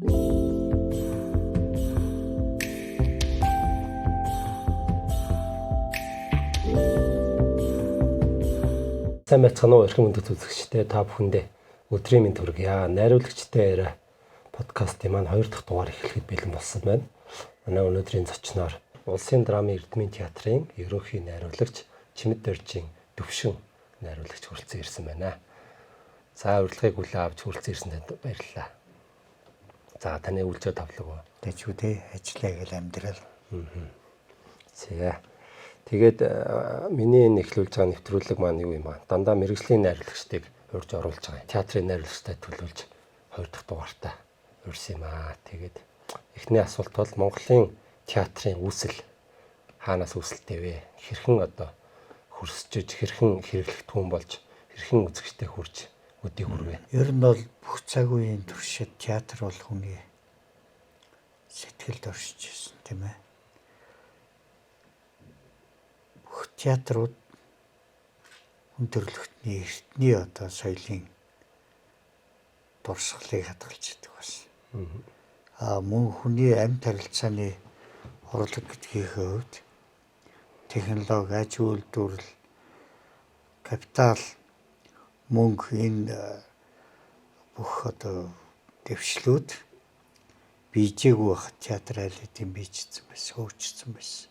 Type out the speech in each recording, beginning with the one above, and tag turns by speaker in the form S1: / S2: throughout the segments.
S1: Сайн байцгаана уу эрхэм хүндэт үзэгчдээ та бүхэндээ өдрийн мэнд хүргье. Найруулагчтай яриа подкастын маань 2 дахь дугаар эхлэхэд бэлэн болсон байна. Манай өнөөдрийн зочноор Улсын драмын Эрдмийн театрын ерөнхий найруулагч Чимэд Доржийн Төвшин найруулагч хүрэлцэн ирсэн байна. За урилгыг хүлээн авч хүрэлцэн ирсэн танд баярлалаа. За таны үйлчээ тавлаг уу?
S2: Тэжүүдээ ажиллаа гэл амьдрал.
S1: За. Тэгээд миний энэ эхлүүлж байгаа нэвтрүүлэг маань юу юм аа? Дандаа мэрэгжлийн найруулагчдыг урьж оруулж байгаа. Театрын найруулагчтай төлөвлөж 2 дахь дугаартаа урьсан юм аа. Тэгээд эхний асуулт бол Монголын театрын үүсэл хаанаас үүсэлтэй вэ? Хэрхэн одоо хөрсөж, хэрхэн хэрэглэх түн болж, хэрхэн үзэгчтэй хүрж өдий хүрвэ?
S2: Ер нь бол бүх цаг үеийн туршид театр бол хүний сэтгэлд оршиж ирсэн тийм ээ. Бүх театрууд хүн төрөлхтний эртний одоо соёлын дурсгалыг хадгалж идэг бас. Мөн хүний амьд харилцааны орлого гэдгийнхээ хувьд технологи, аж үйлдвэрлэл, капитал, мөнгө энэ бүх одоо дэвшлүүд бийжээгүй байх театр айл хэдийн бийжсэн байсан, хөгжсөн байсан.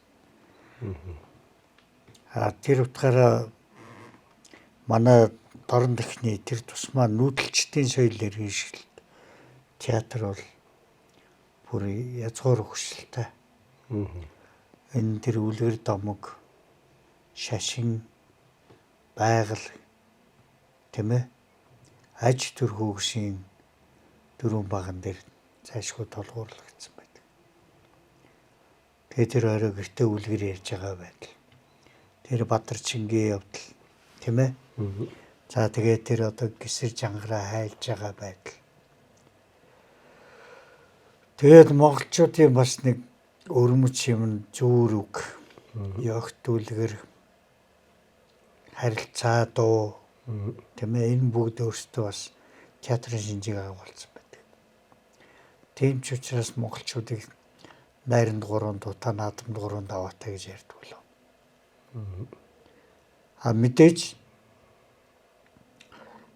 S2: Тэр утгаараа манай дорн дахны тэр тусмаа нүүдэлчдийн соёл иргэншилт театр бол бүр язгуур хөгшилтэй. Энэ тэр үлгэр домог, шашин, байгаль тийм ээ аж төрхөөгийн дөрвөн баган дээр цаашгүй толгуурлагдсан байдаг. Тэгээд тэр орой гэртээ үлгэр ярьж байгаа байдал. Тэр Бадар Чингийн явдал тийм ээ. За тэгээд тэр одоо гисэр жангараа хайлж байгаа байдал. Тэгээд монголчуудын бас нэг өрмөц юм зүүр үг, ёгт үлгэр, харилцаа дуу тийм ээ энэ бүгд өөрсдөө бас театрын шинжийг агуулсан байдаг. Тийм ч учраас монголчуудыг найранд 3 дутаа, наадамд 3 даваатай гэж ярьдаг болов. Мэдээж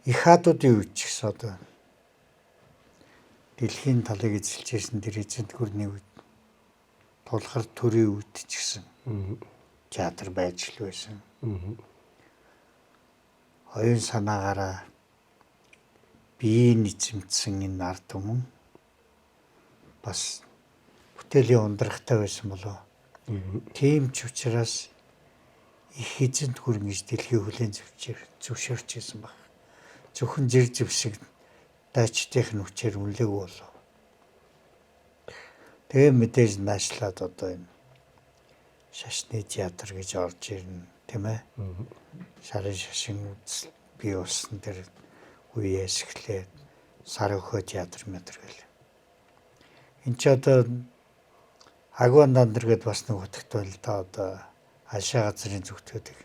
S2: их хаадуудын үед ч гэсэн одоо дэлхийн талыг эзэлж ирсэн тэр эзэнт гүрний үед тулхар төрийн үед ч гэсэн театр байж л байсан. Оюун санаагаараа биеийн эзэмдсэн энэ ард түмэн бас бүтээлийн ундрахтай байсан болов. Тийм ч учраас их эзэнт гүрэн гэж дэлхийн хүлээн зөвшөөрч ирсэн баг. Зөвхөн жир зэвсэг дайчдын хүчээр үнэлээгүй болов. Тэгээ мэдээж наашлаад одоо энэ шашны театр гэж орж ирнэ тийм ээ. Шарын шашин бий болсон тэр үеэс эхлээд сар өхөө театр метр гэл. Энд ч одоо агуун дандар гэдээ бас нэг утгатай байл да одоо ашаа газрын зүгтөөдөг.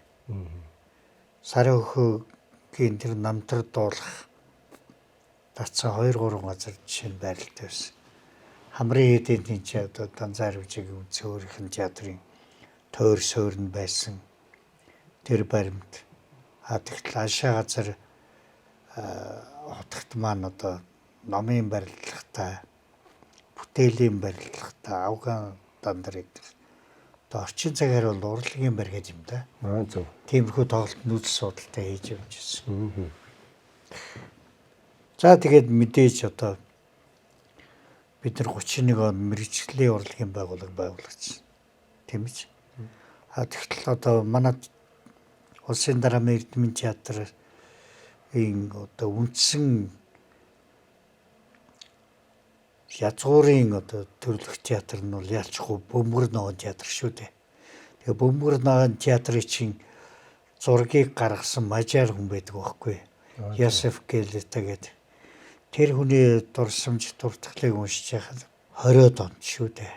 S2: Сар өхөөгийн тэр намтар дуулах датсан 2-3 газар жишээ нь байралтай байсан. Хамрын хэдийн тэнцээ одоо Данзаар үжигийн цөөрхөн театрын тойр суурн байсан. Тэр баримт тэгтэл ашаа газар хотогт маань одоо номын барилгатай, бүтээлийн барилгатай авгаан дандар гэдэг. Одоо орчин цагаар бол урлагийн барь гэж юм да.
S1: Зөв.
S2: Тиймэрхүү тоглолт нүүдэл судалтай хийж явж ирсэн. За тэгээд мэдээж одоо бид нар 31 он мэргэжлийн урлагийн байгууллага байгуулагдсан. Тийм биз? Тэгтэл одоо манай Улсын драмын Эрдмийн театрын одоо үндсэн язгуурын одоо төрлөх театр нь бол ялчгүй бөмбөр ногоон театр шүү дээ. Тэгээ бөмбөр ногоон театрын чинь зургийг гаргасан мажар хүн байдаг байхгүй. Йосеф Гэллета гэдэг. Тэр хүний дурсамж дуртгалыг уншиж байхад 20-од онд шүү дээ.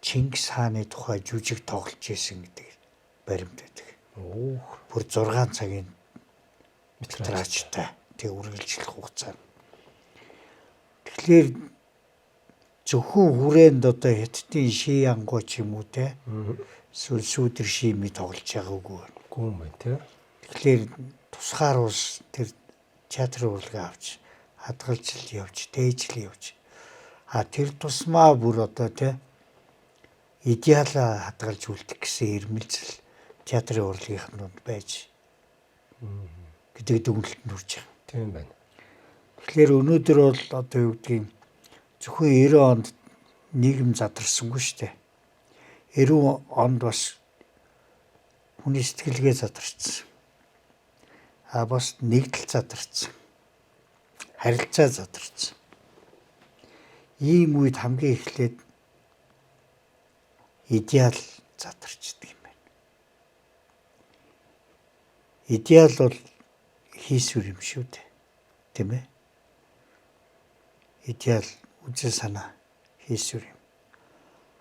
S2: Чингис хааны тухай жүжиг тоглож ирсэн гэдэг баримт байдаг. Бүр 6 цагийн метражтай тэг үргэлжлэх хугацаа. Тэгэхээр зөвхөн хүрээнд одоо хятадын ши янгуу ч юм уу те эсвэл сүүдэр шими тоглож байгаагүй байна.
S1: Гүн байна тий.
S2: Тэгэхээр тусгаар улс тэр театрын урлагаа авч хадгалж явж, дээжл явж. Тэр тусмаа бүр одоо те идеал хадгалж үлдэх гэсэн ирмэлзэл театрын урлагийнхнууд байж гэдэг дүгнэлтэнд хүрч байгаа.
S1: Тийм байна.
S2: Тэгэхээр өнөөдөр бол одоо юу гэдгийг зөвхөн 90 онд нийгэм задарсангүй шүү дээ. 90 онд бас хүний сэтгэлгээ задарсан. Бас нэгдэл задарсан. Харилцаа задарсан. Ийм үед хамгийн эхлээд идеал задарчдаг юм байна. Идеал бол хийсвэр юм шүү дээ. Тийм ээ. Идеал үзэл санаа хийсвэр юм.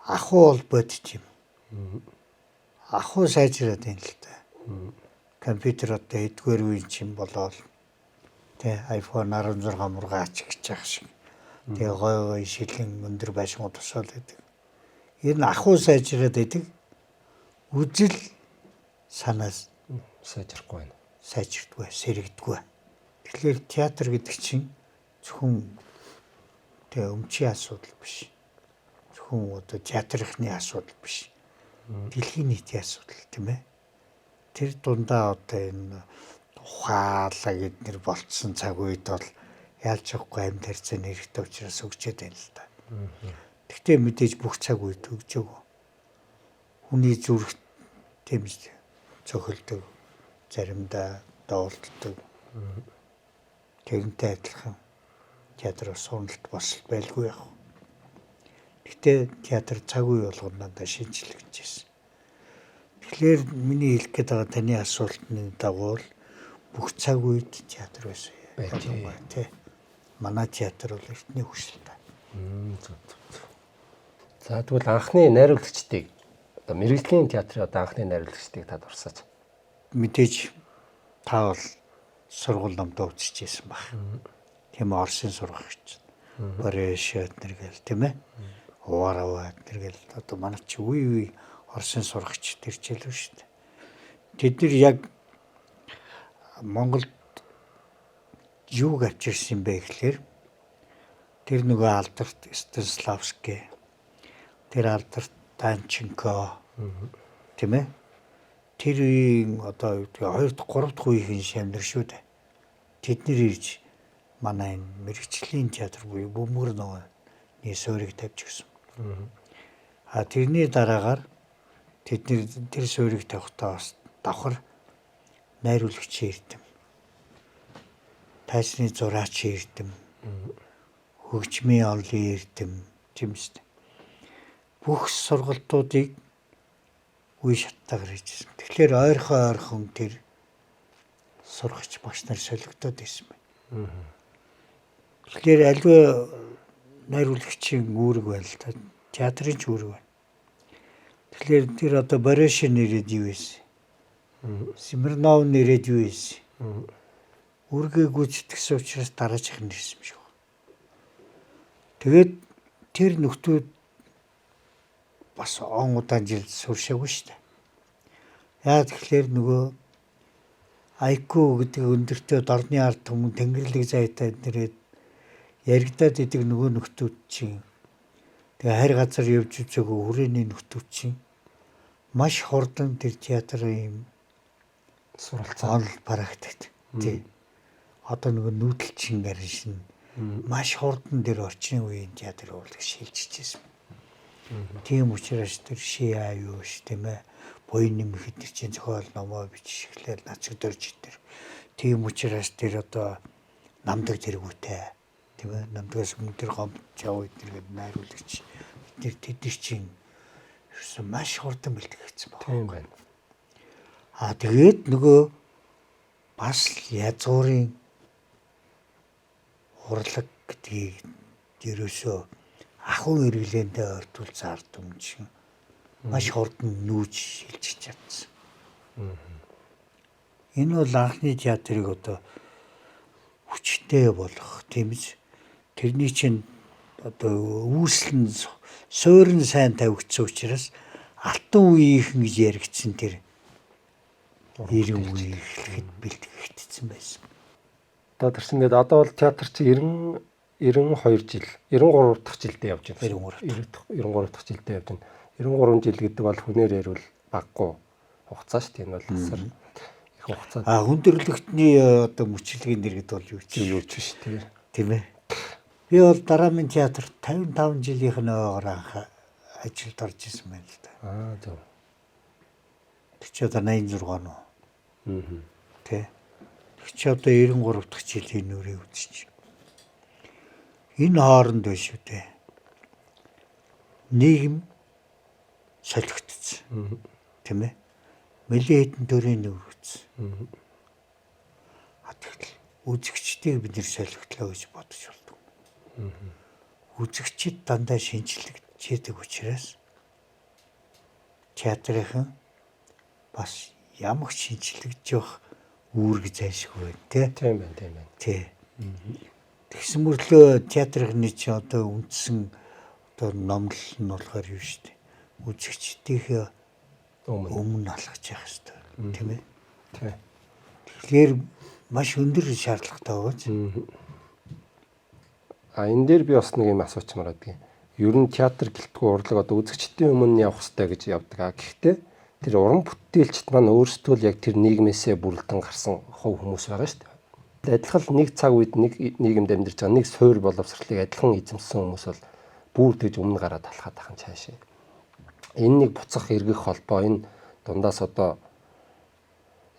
S2: Ахуй бол бодит юм. Ахуй сайжраад байна л да. Компьютер одоо эдгээр үеийн чим болоод тэ iPhone 16 мургаач гэж яах шиг. Тэгээ гой шилэн өндөр байшин тусаал гэдэг. Энэ нь ахуй сайжраад байдаг. Үзэл санаас
S1: сайжрахгүй байна.
S2: Сайжирдгүй, сэрэгдгүй. Тэгэхээр театр гэдэг чинь зөвхөн тэгээ өмчийн асуудал биш. Зөвхөн одоо театрынхны асуудал биш. Дэлхийн нийтийн асуудал тийм ээ. Тэр дундаа одоо энэ ухаалаа гэд нэр болцсон цаг үед бол яалж явахгүй амьд харьцааны хэрэгтэй учраас өгчээд байна л да. Гэхдээ мэдээж бүх цаг үед өгчөөгүй. Хүний зүрх тийм цохилдог, заримдаа доолддог. Тэрнтэй адилхан театр суурналт босол байлгүй яах. Гэхдээ театр цаг үе болгоно надад шинжлэгдэж байсан. Тэгэхээр миний хэлэх гээд байгаа таны асуултны дагуу бүх цаг үед театр байсан юм байна тий. Манай театр бол эртний хүсэлтэй.
S1: За тэгвэл анхны найруулагчдыг одоо мэрэгжлийн театрын одоо анхны найруулагчдыг та дурсаж.
S2: Мэдээж та бол сургууль номдоо үзчихсэн баг. Тийм Оросын сургагч. Борэшэт нэргээл тийм ээ. Уварава нэргээл одоо манай чи үе Оросын сургагч тэр хичээлв шүү дээ. Тэд нар яг Монголд юуг авч ирсэн бэ гэхээр тэр нөгөө алдарт Станиславский, тэр алдарт Данченко тийм ээ. Тэр үеийн одоо 2 дахь 3 дахь үеийн шамнар шүү дээ. Тэд нэр ирж манай энэ мэрэгчлийн театр буюу бөмбөр нөөний суурийг тавьж өгсөн. Тэрний дараагаар тэд нэр тэр суурийг тавихтаа бас давхар найруулагч ирдэм. Тайсны зураач ирдэм. Хөгжмийн онлын ирдэм тийм шүү дээ. Бүх сургалтуудыг үе шаттайгаар хийжсэн. Тэгэхээр ойрхон тэр сурагч багш нар солигдоод байсан байна. Тэгэхээр аливаа найруулагчийн үүрэг байна л та. Театрын ч үүрэг байна. Тэгэхээр тэр одоо Борэшин нэрээд юу байсан? Смирнов нэрээд юу байсан? Үргээ гүйцэтгэсэн учраас дараачих нэрсэн юм шиг байна. Тэгээд тэр нөхдүүд бас он удаан жил суршаагүй шүү дээ. Яа тэгэхээр нөгөө IQ гэдэг өндөртөө дорны ард түмэн тэнгэрлэг зайтай нэрээд яригадаад идэг нөгөө нөхдүүд чинь тэгээ харь газар явж үзээгүй хүрээний нөхдүүд чинь маш хурдан тэр театрын суралцаа практикт тий. Одоо нөгөө нүүдэлчин гарын шин маш хурдан тэр орчны үеийн театр урлагч шилжижсэн. Тийм учраас тэр шиа юу ш тийм ээ. Буйны мэхэд тэр чинь зохиол номоо бичиж эхлээл нацгдорж итэр. Тийм учраас тэр одоо намдаг тэргүүтэй тийм ээ. Намдгаас өмнө тэр гомд жав эднэргээд найруулагч тэр тэдэр чинь ерөөсөн маш хурдан бэлтгэгдсэн байна.
S1: Тийм байна.
S2: Тэгээд нөгөө бас язгуурын урлаг гэдгийг ерөөсөө ахуй хэрэглээндээ ойртуулсан ард түмэн чинь маш хурдан нүүж шилжиж чадсан. Энэ бол анхны театрыг одоо хүчтэй болгох тиймээс тэрний чинь одоо үүсэл нь суурин сайн тавигдсан учраас алтан үеийнхэн гэж яригдсан тэр 90 үе эхлэхэд бэлтгэгдсэн байсан.
S1: Одоо тэрс ингээд одоо бол театр чи 92 жил 93 дахь жилдээ явж байна. 93 дахь жилдээ явж байна. 93 жил гэдэг бол хүнээр ярил баггүй хугацаа шүү дээ. Энэ бол асар их хугацаа.
S2: Хүндрэлтний одоо мөчлөгийн дэргэд бол юу ч
S1: биш тийм.
S2: Тийм ээ. Би бол Дараамын театрт 55 жилийнх нь ойгоор анх ажилд орж исэн байна л да.
S1: Зөв.
S2: Тэр чи одоо 86 нь. Тэ. Тэр чи одоо 93 дахь жилийн нүрээ үзчих. Энэ хооронд биш үү те. Нийгэм солигдсон. Тийм ээ. Мэлээ хэдэн төрлийн нүүргэсэн. Тэгтэл үзэгчдийг бид нэр солигдлоо гэж бодож болдог. Үзэгчид дандаа шинжлэгдчихэд учраас театрынхан бас ямар шинжлэгдэж явах үүрэг зайлшгүй байна те.
S1: Тийм байна.
S2: Тий. Тэгсэн мөрлөө театрын чи одоо үндсэн одоо номлол нь болохоор юу шүү дээ. Үзэгчдийнхээ өмнө алхаж явах хэрэгтэй. Тийм ээ.
S1: Тий.
S2: Тэгэхээр маш өндөр шаардлагатай байж.
S1: Энэ дээр би бас нэг юм асуучмаар байдаг. Ер нь театр гэлтгүй урлаг одоо үзэгчдийн өмнө явах хэрэгтэй гэж явдаг. Гэхдээ тэр уран бүтээлчд маань өөрсдөө л яг тэр нийгмээсээ бүрэлдэн гарсан хувь хүмүүс байгаа шүү дээ. Адилхан нэг цаг үед нэг нийгэмд амьдарч байгаа нэг суур боловсролыг адилхан эзэмсэн хүмүүс бол бүр тэгж өмнө гараад алхаад ахын цаашаа. Энэ нэг буцах эргэх холбоо энэ дундаас одоо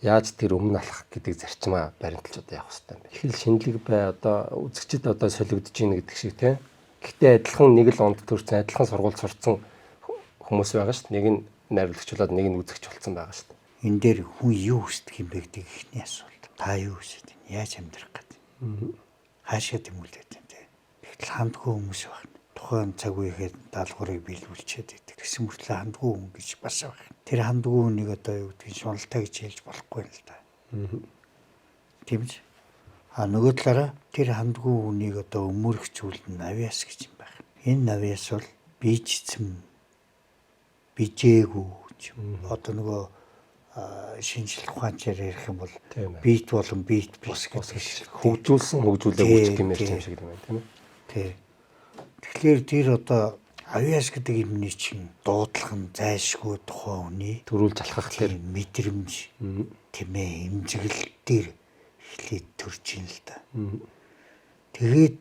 S1: яаж тэр өмнө алхах гэдэг зарчмаа баримталж одоо явах хэрэгтэй юм бэ. Их л шинэлэг бай одоо үзэгчд одоо солигдож ийн гэдэг шиг тийм. Гэхдээ адилхан нэг л онд төрсэн адилхан сургууль сурцсан хүмүүс байгаа шүү дээ. Нэг нь найруулагчлаад нэг нь үзэгч болсон байгаа шүү дээ.
S2: Энэ дээр хүн юу хүсдэг юм бэ гэдэг ихний асуулт. Та юу хүсэж байна? Яаж амьдрах гэдэг. Хаашаа тэмүүлээд байна те. Тэгтэл хандгүй хүмүүс байна. Тухайн цаг үеийнхээ даалгаврыг биелүүлчихэд байдаг. Тэгсэн мөртлөө хандгүй хүн гэж бас байна. Тэр хандгүй хүнийг одоо юу гэдгийг шуналтай гэж хэлж болохгүй юм л да. Тийм ч. Нөгөө талаараа тэр хандгүй хүнийг одоо өмөрөх зүйл нь навиас гэж юм байна. Энэ навиас бол бийжсэн бижээгүй юм. Одоо нөгөө шинжлэх ухаанчаар ярих юм бол бит болон бит бус гэж
S1: хөгжүүлсэн хөгжүүлээ үүсгэх юм ярьж юм шиг юм байна тийм ээ.
S2: Тий. Тэгэхээр тэр одоо авиас гэдэг юмний чинь дуудлага нь зайлшгүй тухайн хүний
S1: төрүүлж алхах тэр
S2: мэдрэмж тийм ээ эмзэглэл дээр эхлээд төрж ийн л да. Тэгээд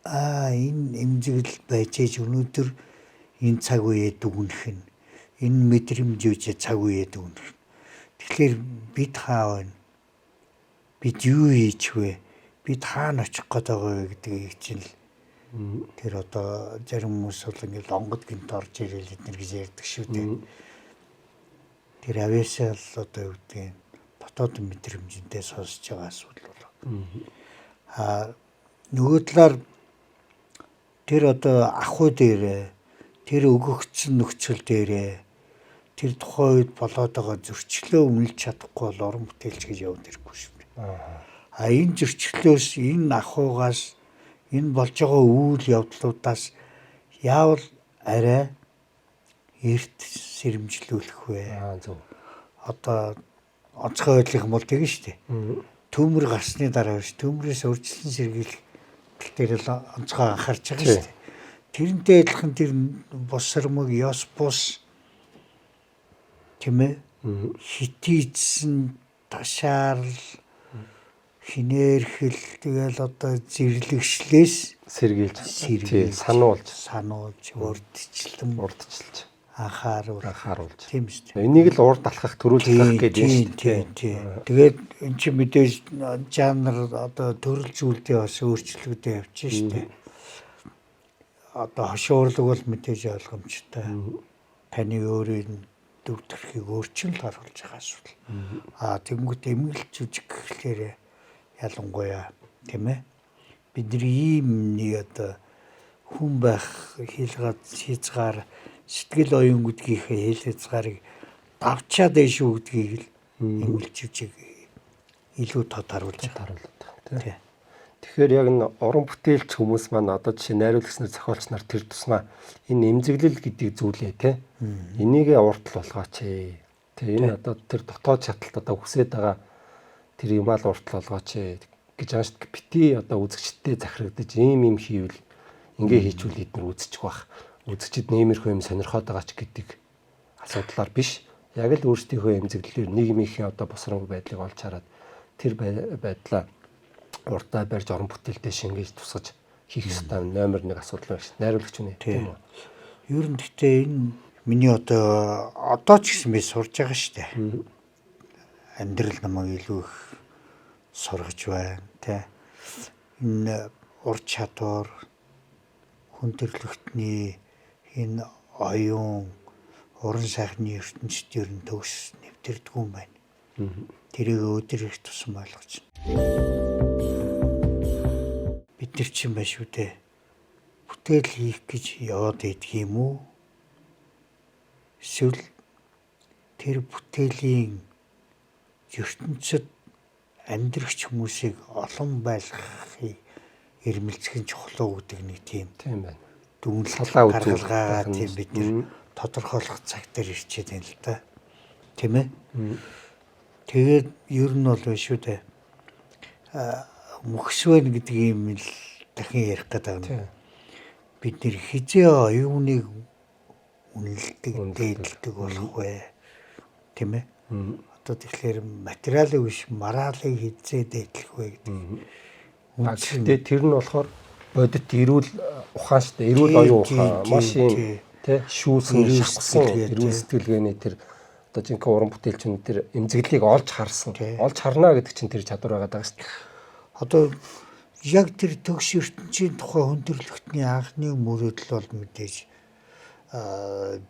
S2: энэ эмзэглэл байж ээж өнөөдөр энэ цаг үеэ дүгнэх нь энэ мэдрэмж үеэ цаг үеэ дүгнэх. Тэгэхээр бид хаа вэ? Бид юу хийж вэ? Бид хаана очих гээд байгаа вэ гэдгийг чинь тэр одоо зарим хүмүүс бол ингээд онгод гинт орж ирэл эднэр гэж ярьдаг шүү дээ. Тэр авиасаа л одоо юу гэдэг дотоод мэдрэмжтэй сонсож байгаа асуудал бол. Нөгөө талаар тэр одоо ахуй дээрээ тэр өгөгдсөн нөхцөл дээрээ тэр тухайн үед болоод байгаа зөрчлөө үнэлж чадахгүй бол уран бүтээлч гэж яваад ирэхгүй шүү дээ. Энэ зөрчлөөс энэ ахуйгаас энэ болж байгаа үйл явдлуудаас яавал арай эрт сэрэмжлүүлэх вэ?
S1: Зөв.
S2: Одоо онцгой ойлгох юм бол тэгнь шүү дээ. Төмөр гарсны дараа биш төмрөөс урьдчилан сэргийлэх дээр л онцгой анхаарч байгаа шүү дээ. Тэрнтэй адилхан тэр бус сармаг ёс бус тийм ээ хитийдсэн ташаал хинээрхэл тэгэл одоо зэрлэгшлээс
S1: сэргийлж сануулж урдчилж анхааруулж
S2: тийм шүү дээ.
S1: Энийг л урд алхах төрүүлж алхах гэдэг юм шүү
S2: дээ. Тэгээд эн чинь мэдээж жанр одоо төрөл зүйлдээ бас өөрчлөгдөж явчих шүү дээ. Одоо хошуурлаг бол мэдээж ойлгомжтой. Таны өөрийн төв төрхийг өөрчилж харуулж байгаа асуудал. Тэгэнгүүт эмгэлж үжиг гэхлээр ялангуяа тийм ээ бидний ийм нэг одоо хүн байх хийлгээд хийцгаар сэтгэл оюун гэдгийнхээ хэлээцгарыг давчаад дэш үү гэдгийг л эмгэлж үжиг илүү тод харуулж байгаа.
S1: Тэгэхээр яг н уран бүтээлч хүмүүс маань одоо жишээ найруулагч нар, зохиолч нар тэр тусмаа энэ эмзэглэл гэдэг зүйлээ те энийгээ уртл болгооч ээ. Тэ энэ одоо тэр дотоод шаталт одоо хүсээд байгаа тэр юмал уртл болгооч ээ гэж ааш бити одоо үзэгчдтэй захирагдаж ийм хийвэл ингээ хийчүүл эднэр үзчих бах. Үзэгчд нэмэрхүү юм сонирхоод байгаа ч гэдэг асуудлаар биш. Яг л өөрсдийнхөө эмзэглэлээр нийгмийнхээ одоо босромог байдлыг олж хараад тэр байдлаа урдаа барьж орон бүтээлдээ шингээж тусгаж хийх ёстой номер 1 асуудал байна. Найруулагч үнэ тийм үү?
S2: Ер нь гэхдээ энэ миний одоо ч гэсэн би сурж байгаа шүү дээ. Амьдрал намайг илүү их сургаж байна тий. Энэ ур чадвар хүндрэлтний энэ оюун уран сайхны ертөнцид ер нь төгс нэвтэрдэг юм байна. Тэрийг өдөр их тусам ойлгож байна. Бид нар чинь байна шүү дээ. Бүтээл хийх гэж яваад идэх юм уу? Эсвэл тэр бүтээлийн ертөнцид амьдрагч хүмүүсийг олон байлгахыг эрмэлзэх нь чухал уу гэдэг нэг тийм
S1: байна.
S2: дүнлэл гаргалгаа тийм бид нэр тодорхойлох цаг дээр ирчээд байна л да. Тийм ээ. Тэгээд ер нь бол биш үү дээ. Мөхс байна гэдэг юм л дахин ярих гэдэг юм. Бид нэр хизээ оюуныг үнэлдэг, дээдэлдэг болох вэ? Тийм ээ. Одоо тэгэхээр материалын биш моралыг хизээ дээдлэх вэ гэдэг.
S1: Гэхдээ тэр нь болохоор бодит эрүүл ухаан шүү дээ. Эрүүл оюун ухаан маш юм тий шүүсэн шахсан эрүүл сэтгэлгээний тэр одоо жинхэнэ уран бүтээлчнүүд тэр эмзэглэлийг олж харсан. Олж харна гэдэг чинь тэр чадвар байгаа даа шүү дээ.
S2: Одоо яг тэр төгс ертөнцийн тухай хүндрэлтний анхны мөрөөдөл бол мэдээж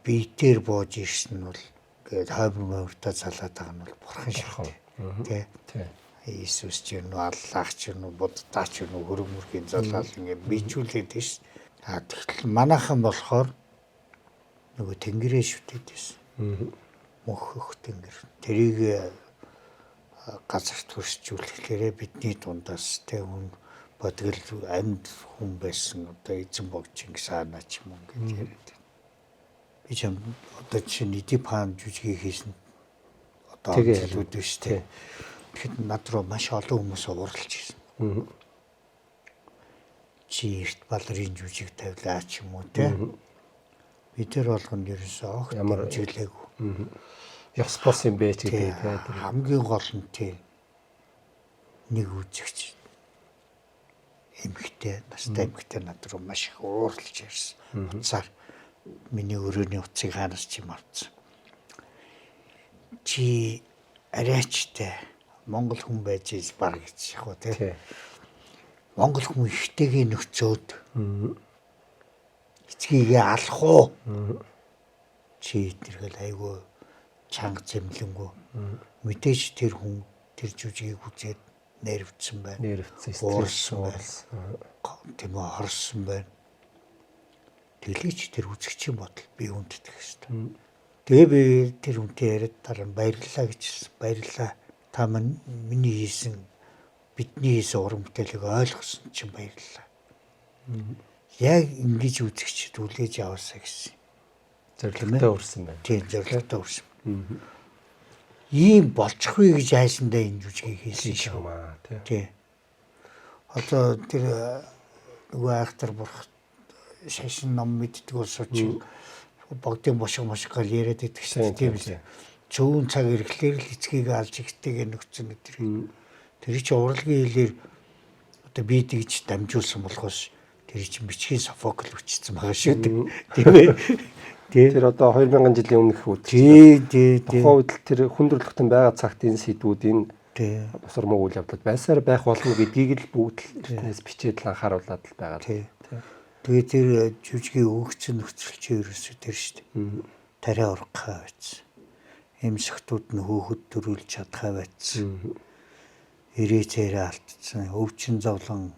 S2: биетээр бууж ирсэн нь бол гээд хойбон мөртөө залаад байгаа нь бол бурхан шүү дээ. Тий. Иесус ч юм уу, Аллах ч юм уу, Будда ч юм уу, хөрөмөргийн залал ингээд бичүүлээд тийш. Тэгтэл манайхан болохоор нөгөө тэнгэрээ шүтээд байсан. Мөнхөх тэнгэр. Тэрийг газарт хөрсжүүлэхлээрээ бидний дундаас тэ хүн бодгол амьд хүн байсан одоо эзэн богд Чингис хаана ч юм уу гэж яриад. Би ч одоо чинь Эдипхан жүжиг хийсэн одоо зүйлүүд биш тэ. Тэгэхэд над руу маш олон хүмүүс уралж ирсэн. Чи эрт балрын жүжиг тавилаа ч юм уу те. Бид нар болгонд ерөөсөө огт хэмжүүлээгүй.
S1: Ёс бос юм бэ ч гэдэг те.
S2: Хамгийн гол нь те нэг үзэгч эмэгтэй, настай эмэгтэй над руу маш их ууралж ирсэн. Уцаар миний өрөөний утсыг хаанаас ч юм авсан. Чи арайчтай Монгол хүн байж баг гэж яг уу тий. Монгол хүн ихтэйгээ нөхцөөд эцгийгээ алах уу? Чи тэрхэл айгүй чанга зэмлэнгүү. Мэдээж тэр хүн тэр жүжигийг үзээд нэрвдсэн байна.
S1: Нэрвдсэн сэтгэл
S2: тийм үү хорсон байна. Тэглэж тэр үзэгчийн бодол би үндэтгэх хэвээр. Тэгээ би тэр үнтэй яриад дараа нь баярлалаа гэж хэлсэн. Баярлалаа. Та миний хийсэн бидний хийсэн уран бүтээлийг ойлгосон чинь баярлалаа. Яг ингэж үзэгчд үлээж аваасаа гэсэн.
S1: Зорилготой өрсөн байна.
S2: Тийм зорилготой өрсөн. Ийм болчихгүй гэж хайсандаа энэ жүжигийг хийсэн юм аа тий. Одоо тэр нөгөө айхтар бурх шашин ном мэддэг улсууд чинь богдын бошиг гал яриад идэх шээ тийм үү. Цөөн цаг ирэхлээр л эцгийг алж ихтэйгээ нөхцөн гэдэг. Тэр чинь урлагийн хэлээр одоо би тэгж дамжуулсан болохоос тэр чинь бичгийн Софокл өчсөн байгаа шүү дээ. Тийм ээ.
S1: Тэр одоо 2000 жилийн өмнөх үү.
S2: Тий.
S1: Тухайн үед тэр хүндрэлтэн байгаа цагт энэ сэдвүүд энэ босромог үйл явдлууд байсаар байх болно гэдгийг л бүгд л эртнээс бичээд л анхааруулад л байгаа.
S2: Тий. Тэгээ тэр жүжигийн өгцөн нөхцөл чи ерөөсөө тэр шүү дээ. Тариа ургахаа байсан. Эмсэгтүүд нь хөөхөд төрүүлж чадхаа байсан. Ирээцээрээ алдсан. Өвчин зовлон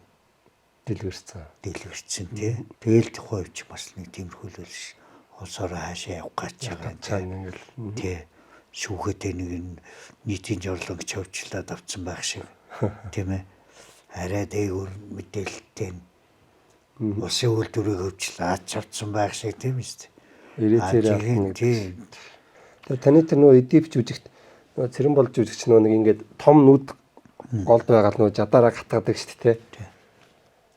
S2: дэлгэрсэн тий. Тэгэл тухайн үед бас нэг тиймэрхүүлэл ш. Улсаараа хаашаа явах гэж байгаа юм. Тий. Шүүхэтээ нэг нийтийн жорлогч хөвчлээд авцсан байх шиг. Тийм ээ. арай дээгүүр мэдээлэлтэй улсын үйлдвэрийг хөгжил аач авцсан байх шиг тийм үст.
S1: Ирээцээр авах нэг.
S2: тийм.
S1: Тэгээ таны тэр нөгөө эдип жүжигт нөгөө цэрэн болж жүжигч нөгөө нэг ингээд том нүд голд байгаа л нөгөө жадаараа хатгадаг шүү дээ.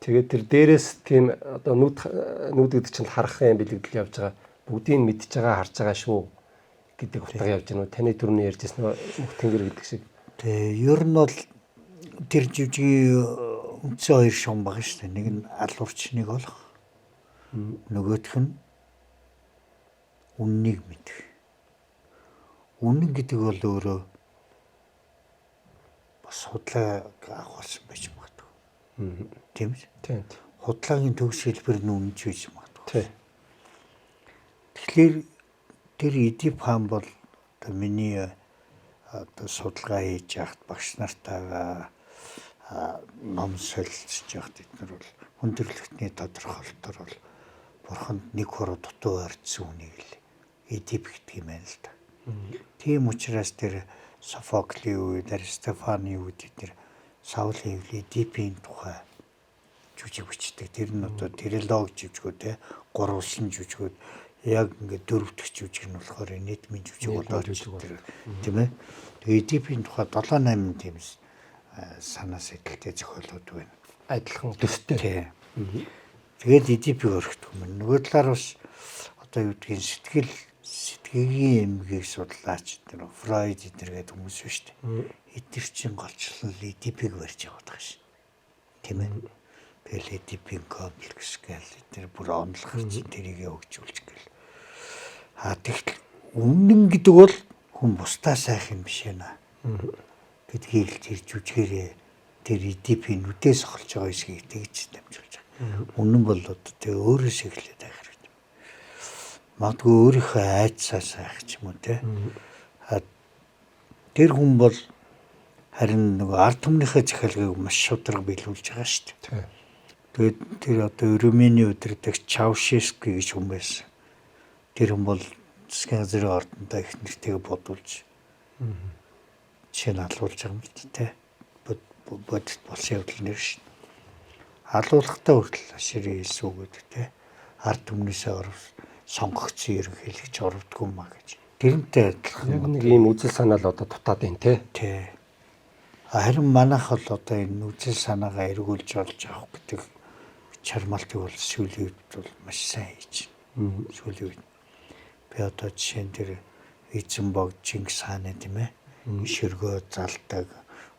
S1: Тэгээд тэр дээрээс тийм одоо нүд гэдэг чинь харахын бэлэгдэл явж байгаа. Бүгдийг мэдж байгаа харж байгаа шүү гэдэг утга явж байна. Таны түрүүний ярьжсэн мөх тэнгэр гэдэг шиг.
S2: Тэгээ ер нь бол тэр жүжигийн үндсэн хоёр шугам байгаа шүү дээ. Нэг нь алуурчныг олох. Нөгөөх нь үннийг мэдэх. Үнэн гэдэг бол өөрөө бас худлаа авахсан байж магадгүй. Тийм үү?
S1: Тийм.
S2: Худлагын төгс хэлбэр нь үнэнч байж магадгүй.
S1: Тийм.
S2: Тэгэхээр тэр Эдип хаан бол одоо миний одоо судалгаа хийж яхад багш нартайгаа ном солилцож яхад эдгээр бол хүндрэлтний тодорхойлолтоор бол бурханд нэг хороо дутуу ойрцсон үнийг л Эдип гэдэг юм байна л да. Тийм учраас тэр Софоклийн үед, Аристофаны үед тэр Саулийн Эдипийн тухай жүжиг бичдэг. Тэр нь одоо трилог жүжигүүд те гурвалсан жүжигүүд яг ингээд дөрөвдөх жүжиг нь болохоор нийтмийн жүжиг болоод тэр тийм ээ. Тэгээ Эдипийн тухай 7-8 тийм санаа сэтгэлтэй зохиолууд байна.
S1: Адилхан төстэй.
S2: Тэгээд Эдипийг өргөдөг юм. Нөгөө талаар бас одоо юу гэдгийг сэтгэгийн эмгээг судлаач тэр Фройд эдэргээд хүмүүс биш үү? Эдгэр чин голчлон Эдипийг барьж яваад байгаа шин. Тийм ээ. Тэгэл Эдипийн комплекс гэл тэр бүр онлохч тэрийг хөгжүүлж гэл. Тэгтэл үнэн гэдэг бол хүн бусдаа сайх юм биш ээ. Гэдгийг тэр жүжигээрээ тэр Эдипийн нүдээс олж байгаа эсгийг тэгж дамжуулж байгаа. Үнэн бол одоо тэг өөрөөс эхлээд байх хэрэгтэй. Магадгүй өөрийнхөө айдсаа сайх ч юм уу те. Тэр хүн бол харин нөгөө ард түмнийхээ захиалгыг маш шударга биелүүлж байгаа шүү дээ. Тэгээд тэр одоо Румыны удирдагч Чаушеску гэж хүн байсан. Тэр хүн бол засгийн газрын ордондоо их нэртэйг бодулж жишээ нь алуулж байгаа юм л те. Бодит болсон явдал нэр шин. Алуулахтаа хүртэл ширээ хэлсүүгээд те. Ард түмнээсээ сонгогдсон ерөнхийлөгч орвдгүй маа гэж. Тэрнтэй адилхан.
S1: Яг нэг ийм үзэл санаа л одоо дутаад байна те.
S2: Тий. Харин манайх бол одоо энэ үзэл санаагаа эргүүлж олж авах гэдэг чармаалтыг бол сүүлийн үед бол маш сайн хийж байна. Сүүлийн үед. Би одоо жишээ нь тэр эзэн бог Чингис хааны тийм ээ. Ширгөө залдаг,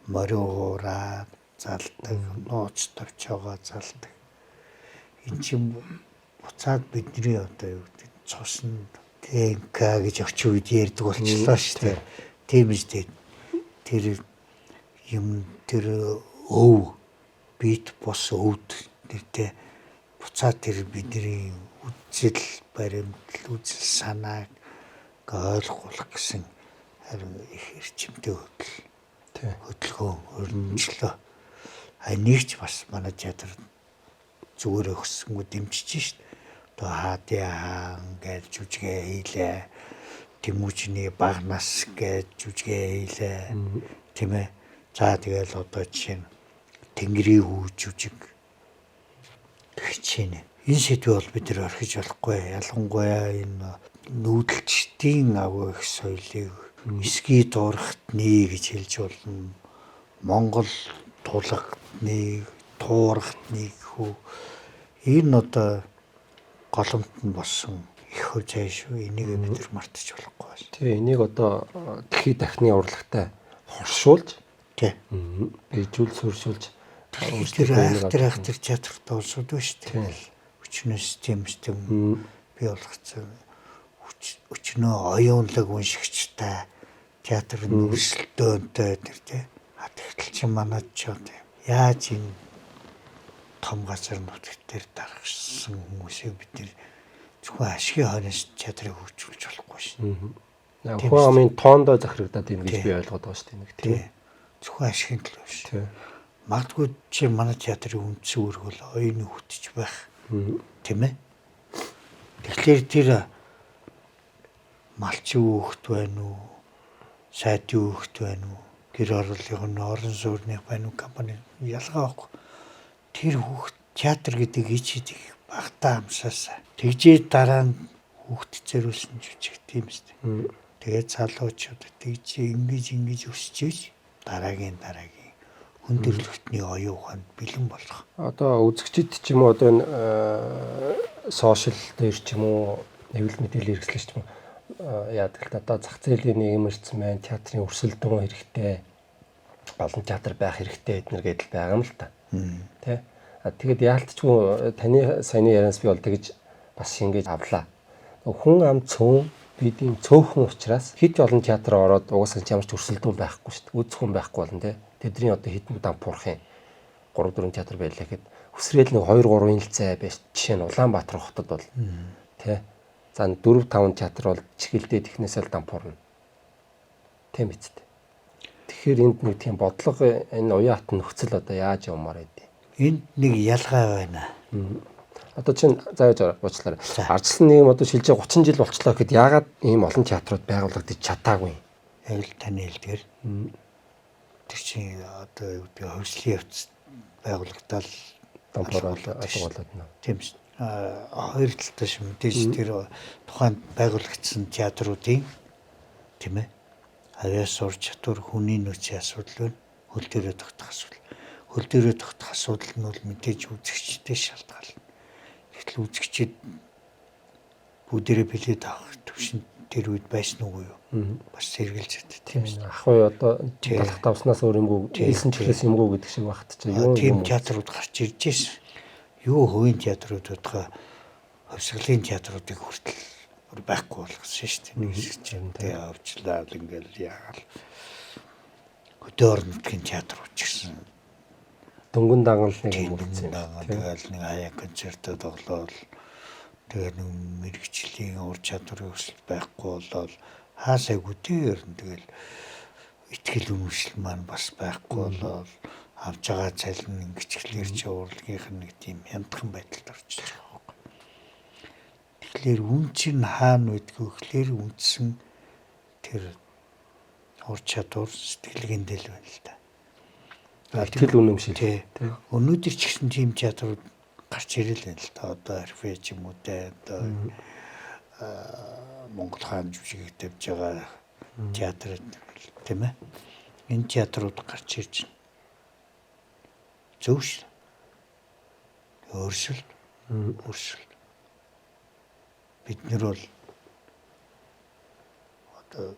S2: морин хуураа залдаг, нууц тавчаага залдаг. Энд чинь буцаад бидний одоо юу гэдэг цуснд ТНК гэж очих үед ярьдаг болчихлоо шүү дээ. Тийм үстэй. Тэр юм тэр өв бит бос өвд нэртэй буцаад тэр бидний үзэл баримтал үзэл санааг ойлгох гэсэн харин их эрчимтэй хөдөлгөөн өрнөжлөө. Нэгч бас манай театр зүгээр өгсөнгөө дэмжиж шít. Одоо хаадын хаан гэж жүжигээ хийлээ. Тэмүүжний багнас гэж жүжигээ хийлээ. Тийм ээ. За тэгэл одоо жишээ нь Тэнгэрийн хүү жүжиг хичээнэ. Энэ сэдвээ бол бид нэр орхиж болохгүй. Ялангуяа энэ нүүдэлчдийн агуу их соёлыг эсгий дуурхтны гэж хэлж болно. Монгол тулгтны, туурхтны хүү энэ одоо голомт нь болсон их хөзэй шүү. Энийг бид нар мартаж болохгүй байна.
S1: Тий, энийг одоо дэлхийд дахны урлагтай хоршуулж,
S2: тий,
S1: bijүүл сүршүүлж
S2: тэр айхтар театрт олсод байна шүү дээ. Өчнөө систем би болгоцсон. Өчнөө оюунлаг уншигчтай театрын өрсөлдөөнтэй тэр тий. Тэгтэл чи манад ч яаж энэ том газар нутагт дээр дарахсан хүмүүсийг бид нэр зөвхөн ашигын хойноос театрыг хөгжүүлж болохгүй шин.
S1: Яг хүн амын тоондоо захирагдаад юм гэж би ойлгоод байгаа шүү дээ.
S2: Тийм. Зөвхөн ашигын төлөө биш. Магадгүй чи манай театрын үндсэн үүрэг бол оюуны хөтөж байх. Тийм ээ. Тэгэхээр тэр малчин хүүхэд байна уу? Сайдын хүүхэд байна уу? гэр оруулын орон суурны банк компани ялгаа байхгүй. Тэр хүүхд театр гэдэг ичээд их багтаа амсаасаа. Тэгжээ дараа нь хүүхд зориулсан жүжиг тийм үстэй. Тэгээд залуучууд тэгж ингэж өсчээж дараагийн хүндрэлтний оюун ухаанд бэлэн болох.
S1: Одоо үзэгчид ч юм уу одоо энэ сошиал дээр ч юм уу нэвлэл мэдээлэл хэрэгслэж ч юм уу яадаг л та одоо зах зээлийн нийгэмэрсэн байна, театрын өрсөлдөөн хэрэгтэй, олон театр байх хэрэгтэй эднэр гэдэл байгаа юм л та. Тэ. Тэгээд яалтчгүй таны саяны ярианаас би бол тэгж бас ингэж авлаа. Хүн ам цөөн бидний цөөхөн учраас хэд олон театр ороод угаасаа ямар ч өрсөлдөөн байхгүй шүү дээ. Үзэх хүн байхгүй болно тэ. Тэдний одоо хэдэн дампуурхын 3 4 театр байлаа гэхэд хүсрээл нэг 2 3 жилцээ байж жишээ нь Улаанбаатар хотод бол тэ. За 4 5 театр бол чихэлдээ технээсээ л дампуурна. Тийм биз дээ. Тэгэхээр энд нэг тийм бодлого энэ уян хатан нөхцөл одоо яаж явмаар байдیں۔
S2: Энд нэг ялгаа байна.
S1: Одоо чинь зааж уучлаарай. Ардчилсан нийгэм одоо шилжээ 30 жил болчлоо гэхэд яагаад ийм олон театрууд байгуулагдаж чадаагүй юм?
S2: Яг л таны хэлдгээр. Тэр чинь одоо юу гэдэг хөгжлийн явц байгуулагдал
S1: дампуураад болоод нэ.
S2: Тийм шүү. Хоёр талтай шүү. Мэдээж тэр тухайн байгуулагдсан театруудын тийм ээ авиас сурч чадвар хүний нөөцийн асуудал байна. Хөл дээрээ тогтох асуудал. Хөл дээрээ тогтох асуудал нь бол мэдээж үзэгчтэй шалтгаална. Гэтэл үзэгчид бүгдээрээ билет авах төвшин тэр үед байсан уу юу? Бас сэргэлж байдаг тийм ээ.
S1: Ах уу одоо талах давснаас өөр юмгүй хэлсэн ч хэлсэн юмгүй гэдэг шиг багт чи юу
S2: тийм театрууд гарч ирж байсан. Юу хувийн театруудаа хувьсгалын театруудыг хүртэл байхгүй болгосон шүү дээ. Нэг хэсэг чинь тэгээ авчлаа ингээл яагаал. Хөдөө орон нутгийн театрууд ч гэсэн
S1: дөнгөн дагалныг үлдсэн.
S2: Тэгэл нэг хаяа концертод тоглоод тэгээ нэг мэрэгчлийн ур чадварын өсөлт байхгүй болоод хаасайгүй дээр нь тэгэл итгэл үнэмшил маань бас байхгүй болоод авж байгаа цалин ингэчлэр чи урлагийнх нь нэг тийм хямдхан байдалд орчиж байгаа байхгүй. Тэгэхээр үн чинь хаана байдгүй гэхлээр үндсэн тэр ур чадвар сэтгэлгээндээ л байна л да.
S1: Итгэл үнэмшил.
S2: Өнөөдөр ч гэсэн тийм театрууд гарч ирэл байна л да. Одоо RF ч юм уу те одоо Монгол хаан жүжигийг тавьж байгаа театр тийм ээ. Энэ театрууд гарч ирж байна. Зөв шүү. Өөрсөлт. Бид нар бол одоо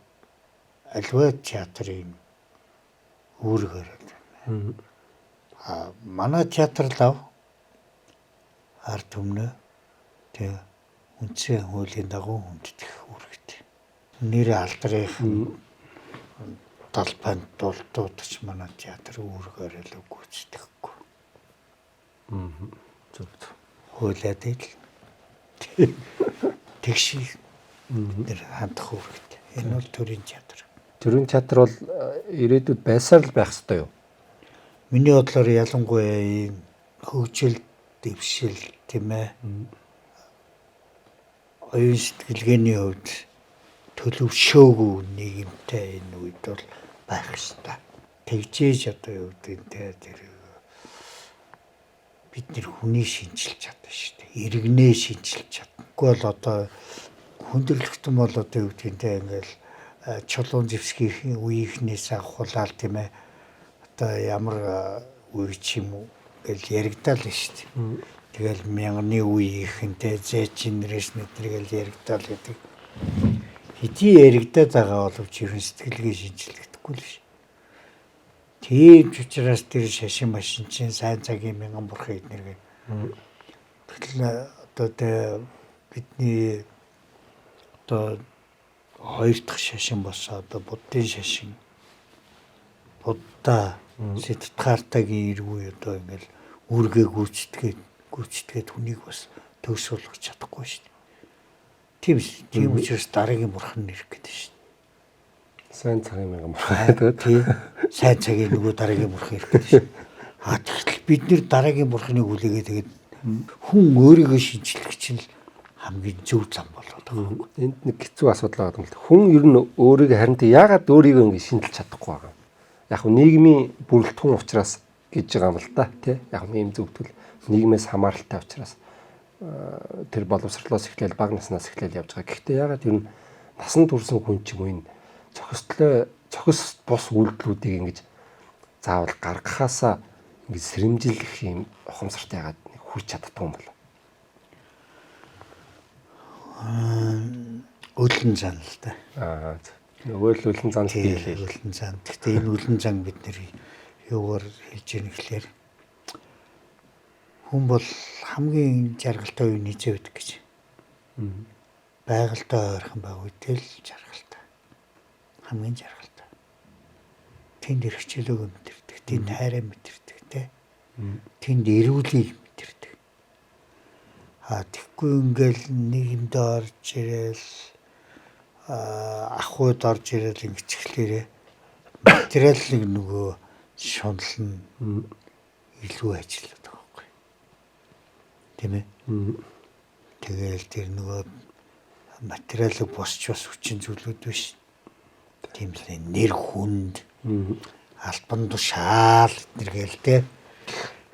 S2: альва театрын үүргээр манай театр лав ард түмнээ тэг үндсэн хуулийн дагуу хүндэтгэх үүрэгтэй. Нэр алдрын талбайд дулдуудч манай театр үүргээр л гүйцэтгэхгүй.
S1: Зөв.
S2: Хуулиад л тэгшиг нэр хандах үүрэгтэй. Энэ бол төрийн театр.
S1: Төрийн театр бол ирээдүйд байсаар л байх ёстой юу?
S2: Миний бодлоор ялангуяа ийм хөгжил дэвшил тийм ээ. Оюун сэтгэлгээний хувьд төлөвшөөгүй нийгэмтэй энэ үед бол байх ёстой. Тэгжээж одоо юу гэдэг нь тэр бид нэр хүний шинжилж чадна шүү дээ. Иргэнээ шинжилж чадна. Тэгвэл бол одоо хүндрэлтэн бол одоо юу гэдэг нь ингээл Чулуун Зевскийн үеийнхнээс авахулаад тийм ээ. Одоо ямар үе ч юм уу гэж яригдал нь шүү дээ. Тэгэл мянганы үеийнхэнтэй Z generation гэдэргээл яригдал гэдэг. Хэдий яригдаад байгаа боловч ерөн сэтгэлгээ шинжилгээдэггүй л ш. Тийм ч учраас тэр шашин машин чинь сайн цагийн мянган бурхан эднэр гэх. Тэгэл одоо бидний одоо хоёр дахь шашин босоо одоо буддын шашин. Будда Сиддхартагийн эргүү одоо ингээл үүргээ гүйцэтгээд хүнийг бас төгс болгож чадахгүй шүү дээ. Тийм учраас дараагийн бурхан нэрх гэдэг шүү дээ.
S1: Сайн цагийн мянган бурхан гэдэг.
S2: Тийм. Сайн цагийн нөгөө дараагийн бурхан ирэх гэдэг шүү. Тэгэхээр бид нэр дараагийн бурханыг хүлээгээд тэгээд хүн өөрийгөө шинжлэх чинь хамгийн зөв зам болоод байгаа.
S1: Энд нэг хэцүү асуудал байгаа юм л. Хүн ер нь өөрийгөө харин яагаад өөрийгөө ингэ шинжилж чадахгүй байгаа юм? яг нийгмийн бүрэлдэхүүн учраас гэж байгаа юм л да тий. Яг ийм зөвтгөл нийгмээс хамааралтай учраас тэр боловсрлоос эхлээл бага наснаас эхлээл явж байгаа. Гэхдээ ягаад ер нь насан турсан хүн ч юм уу энэ цохис бус үйлдэлүүдийг ингэж заавал гаргахаасаа ингэж сэрэмжлэх юм ухамсартай ягаад хүрч чаддаг юм бол.
S2: Үлэн зан л да.
S1: Нөгөө л үлэн зан хэлээ.
S2: Үлэн зан. Гэхдээ энэ үлэн зан бид нэр юугаар хэлж яах гэхээр хүн бол хамгийн жаргалтай үе нийцээ байдаг гэж. Байгальтай ойрхон баг үедэл жаргалтай. Хамгийн жаргалтай. Тэнд эрхчлөөг мэдэрдэг, тэнд хайраа мэдэрдэг те. Тэнд эрүүлийг мэдэрдэг. Тэгэхгүй ингээл нийгэмд орж ирэл ахуйд орж ирэл ингэчлээрээ материалыг нөгөө шунал нь илүү ажилладаг байхгүй. Тийм ээ. Тэгээл тэр нөгөө материалыг босч бас хүчин зүйлүүд биш. Тийм л нэр хүнд албан тушаал эднэргээл те.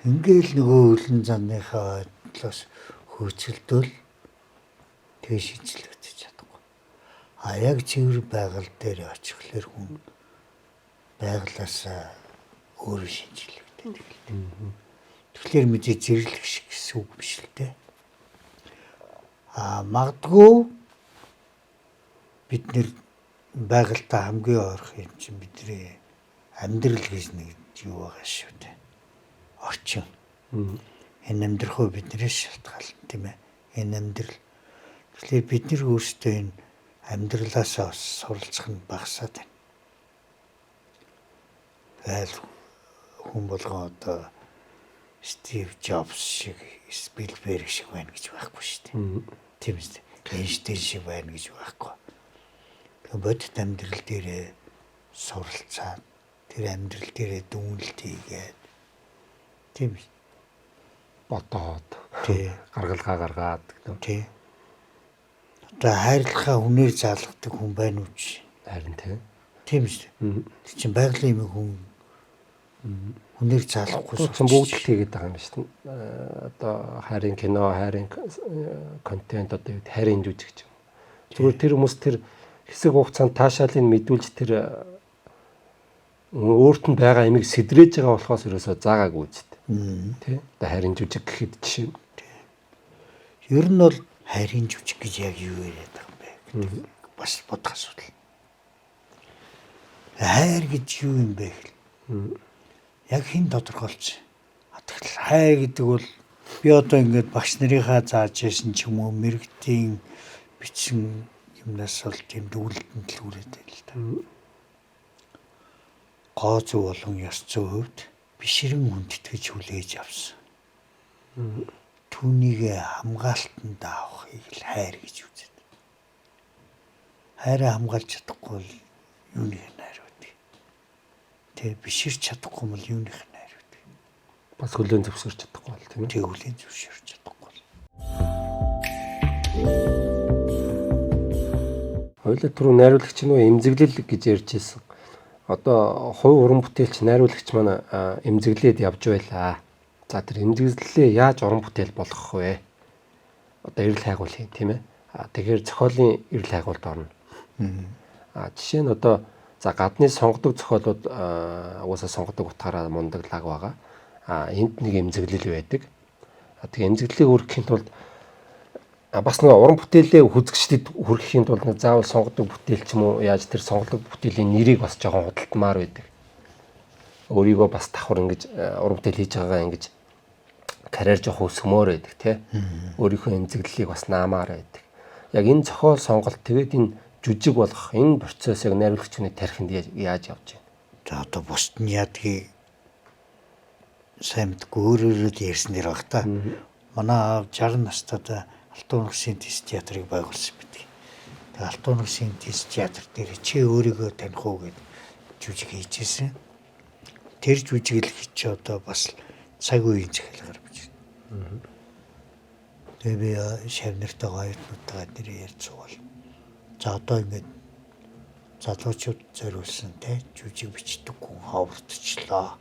S2: Ингээл нөгөө үлэн занныхаа бодлоос хөөцөлдөл тэгээ шийдэлэгдэж чадахгүй. Яг цэвэр байгаль дээр очихлоор хүн байгалаасаа өөрөө шинжилэгдээд эхэлдэг. Тэгэхээр мэдээ зэрлэг шиг гэсэн үг биш л дээ. Магадгүй бид нэр байгальтай хамгийн ойрох юм чинь бидний амьдрал гэж нэг юу байгаа шүү дээ. Орчин. Энэ амьдрах уу биднээс шалтгаална тийм ээ. Энэ амьдрал. Тэгэхээр бид нар өөрсдөө энэ амьдралаасаа суралцах нь багасаад байна. Айл хүн болгоо одоо Стив Джобс шиг, Спилберг шиг байна гэж байхгүй шүү дээ. Тийм үстэй. Эйнштейн шиг байна гэж байхгүй. Тэгээ бодит амьдрал дээрээ суралцаад тэр амьдрал дээрээ дүнэлт хийгээд тийм үү?
S1: Бодоод гаргалгаа гаргаад гэдэг.
S2: Тий. Одоо хайрлахаа хүнээр заалгадаг хүн байна уу чи?
S1: Харин тий.
S2: Тийм шүү дээ. Тэр чинь байгалийн юм хүн хүнээр заалгахгүй
S1: суусан бүгд л хийгээд байгаа юм шүү дээ. Одоо хайрын кино, хайрын контент одоо хайрын жүжиг гэж. Зүгээр тэр хүмүүс тэр хэсэг хугацаанд таашаалыг мэдүүлж тэр өөрт нь байгаа ямиг сэдрээж байгаа болохоос ерөөсөө заагаагүй үст. Тэ? Одоо хайрын жүжиг гэхэд жишээ.
S2: Ер нь бол хайрын жүжиг гэж яг юу яриад байгаа юм бэ гэдэг бас бодох асуудал. Хайр гэж юу юм бэ гэхэл яг хэн тодорхойлж. Тэгвэл хайр гэдэг бол би одоо ингээд багш нарынхаа зааж яасан ч юм уу мэрэгдийн бичин юмнаас бол тийм дүгэлтэнд л хүрээд байл л та. Гоо зүй болон ёс зүйн хувьд бишрэн хүндэтгэж хүлээж авсан. Түүнийг хамгаалтанд авахыг л хайр гэж үздэг. Хайраа хамгаалж чадахгүй бол юуны хайр вэ? Тэ биширч чадахгүй бол юуны хайр вэ?
S1: Бас хүлээн зөвшөөрч чадахгүй бол тийм ээ.
S2: Тэг хүлээн зөвшөөрч чадахгүй бол.
S1: Хоёулаа түрүү найруулагч нь эмзэглэл гэж ярьж ирсэн. Одоо хувь уран бүтээлч найруулагч маань эмзэглээд явж байлаа. За тэр эмзэглэлээ яаж уран бүтээл болгох вэ? Одоо эрэл хайгуул юм тийм ээ. Тэгэхээр зохиолын эрэл хайгуулд орно. Жишээ нь одоо за гадны сонгодог зохиолууд угаасаа сонгодог утгаараа мундаг лаг байгаа. Энд нэг эмзэглэл байдаг. Тэгээ эмзэглэлийг хүргэхийн тулд бас нэг уран бүтээлээ хүзэгчдэд хүргэхийн тулд нэг заавал сонгодог бүтээл ч юм уу яаж тэр сонгодог бүтээлийн нэрийг бас жоохон худалдмаар байдаг. Өөрийгөө бас давхар ингэж уран бүтээл хийж байгаагаа ингэж карьер жоох өсгмөр байдаг тий. Өөрийнхөө эмзэглэлийг бас наамаар байдаг. Яг энэ зохиол сонголт тэгээд энэ жүжиг болгох энэ процессыг найруулагчны тархинд яаж явж байна?
S2: За одоо бусд нь яадгийг сайн мэдгүй өөрөөрөө ярьсан дэр баг та. Манай 60 настайдаа Алтан унах синтез театрыг байгуулсан байдаг. Тэгээ Алтан унах синтез театр дээр чи өөрийгөө таних уу гэд жүжиг хийжсэн. Тэр жүжиглэх чи одоо бас цаг үеийн захиалгаар бич. Тэгээ би шавнартайгаа оюутнуудтайгаа нэр ярьж суувал. За одоо ингээд залуучууд зориулсан те жүжиг бичдэг хүн ховортчлоо.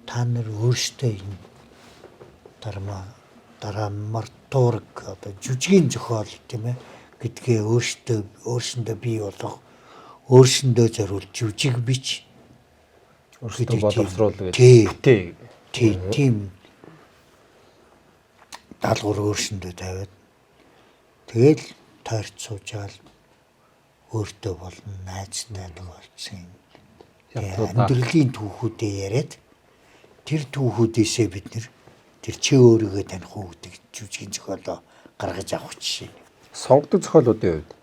S2: Та нар өөрсдөө энэ драматург одоо жүжигийн зохиол тийм ээ гэдгээ өөрсөндөө бий болгох, өөрсөндөө зориулж жүжиг бич,
S1: өөрсдөө боловсруулах
S2: гэдэг. Тийм даалгавар өөрсөндөө тавиад тэгэл тойрч суужаал өөртөө болно найз найдаг болсон. Амьдралын түүхүүдээ яриад тэр түүхүүдээсээ бид нэр тэр чи өөрийгөө таних уу гэдэг жүжигийн зохиолоо гаргаж авах жишээ.
S1: Сонгодог зохиолуудын хувьд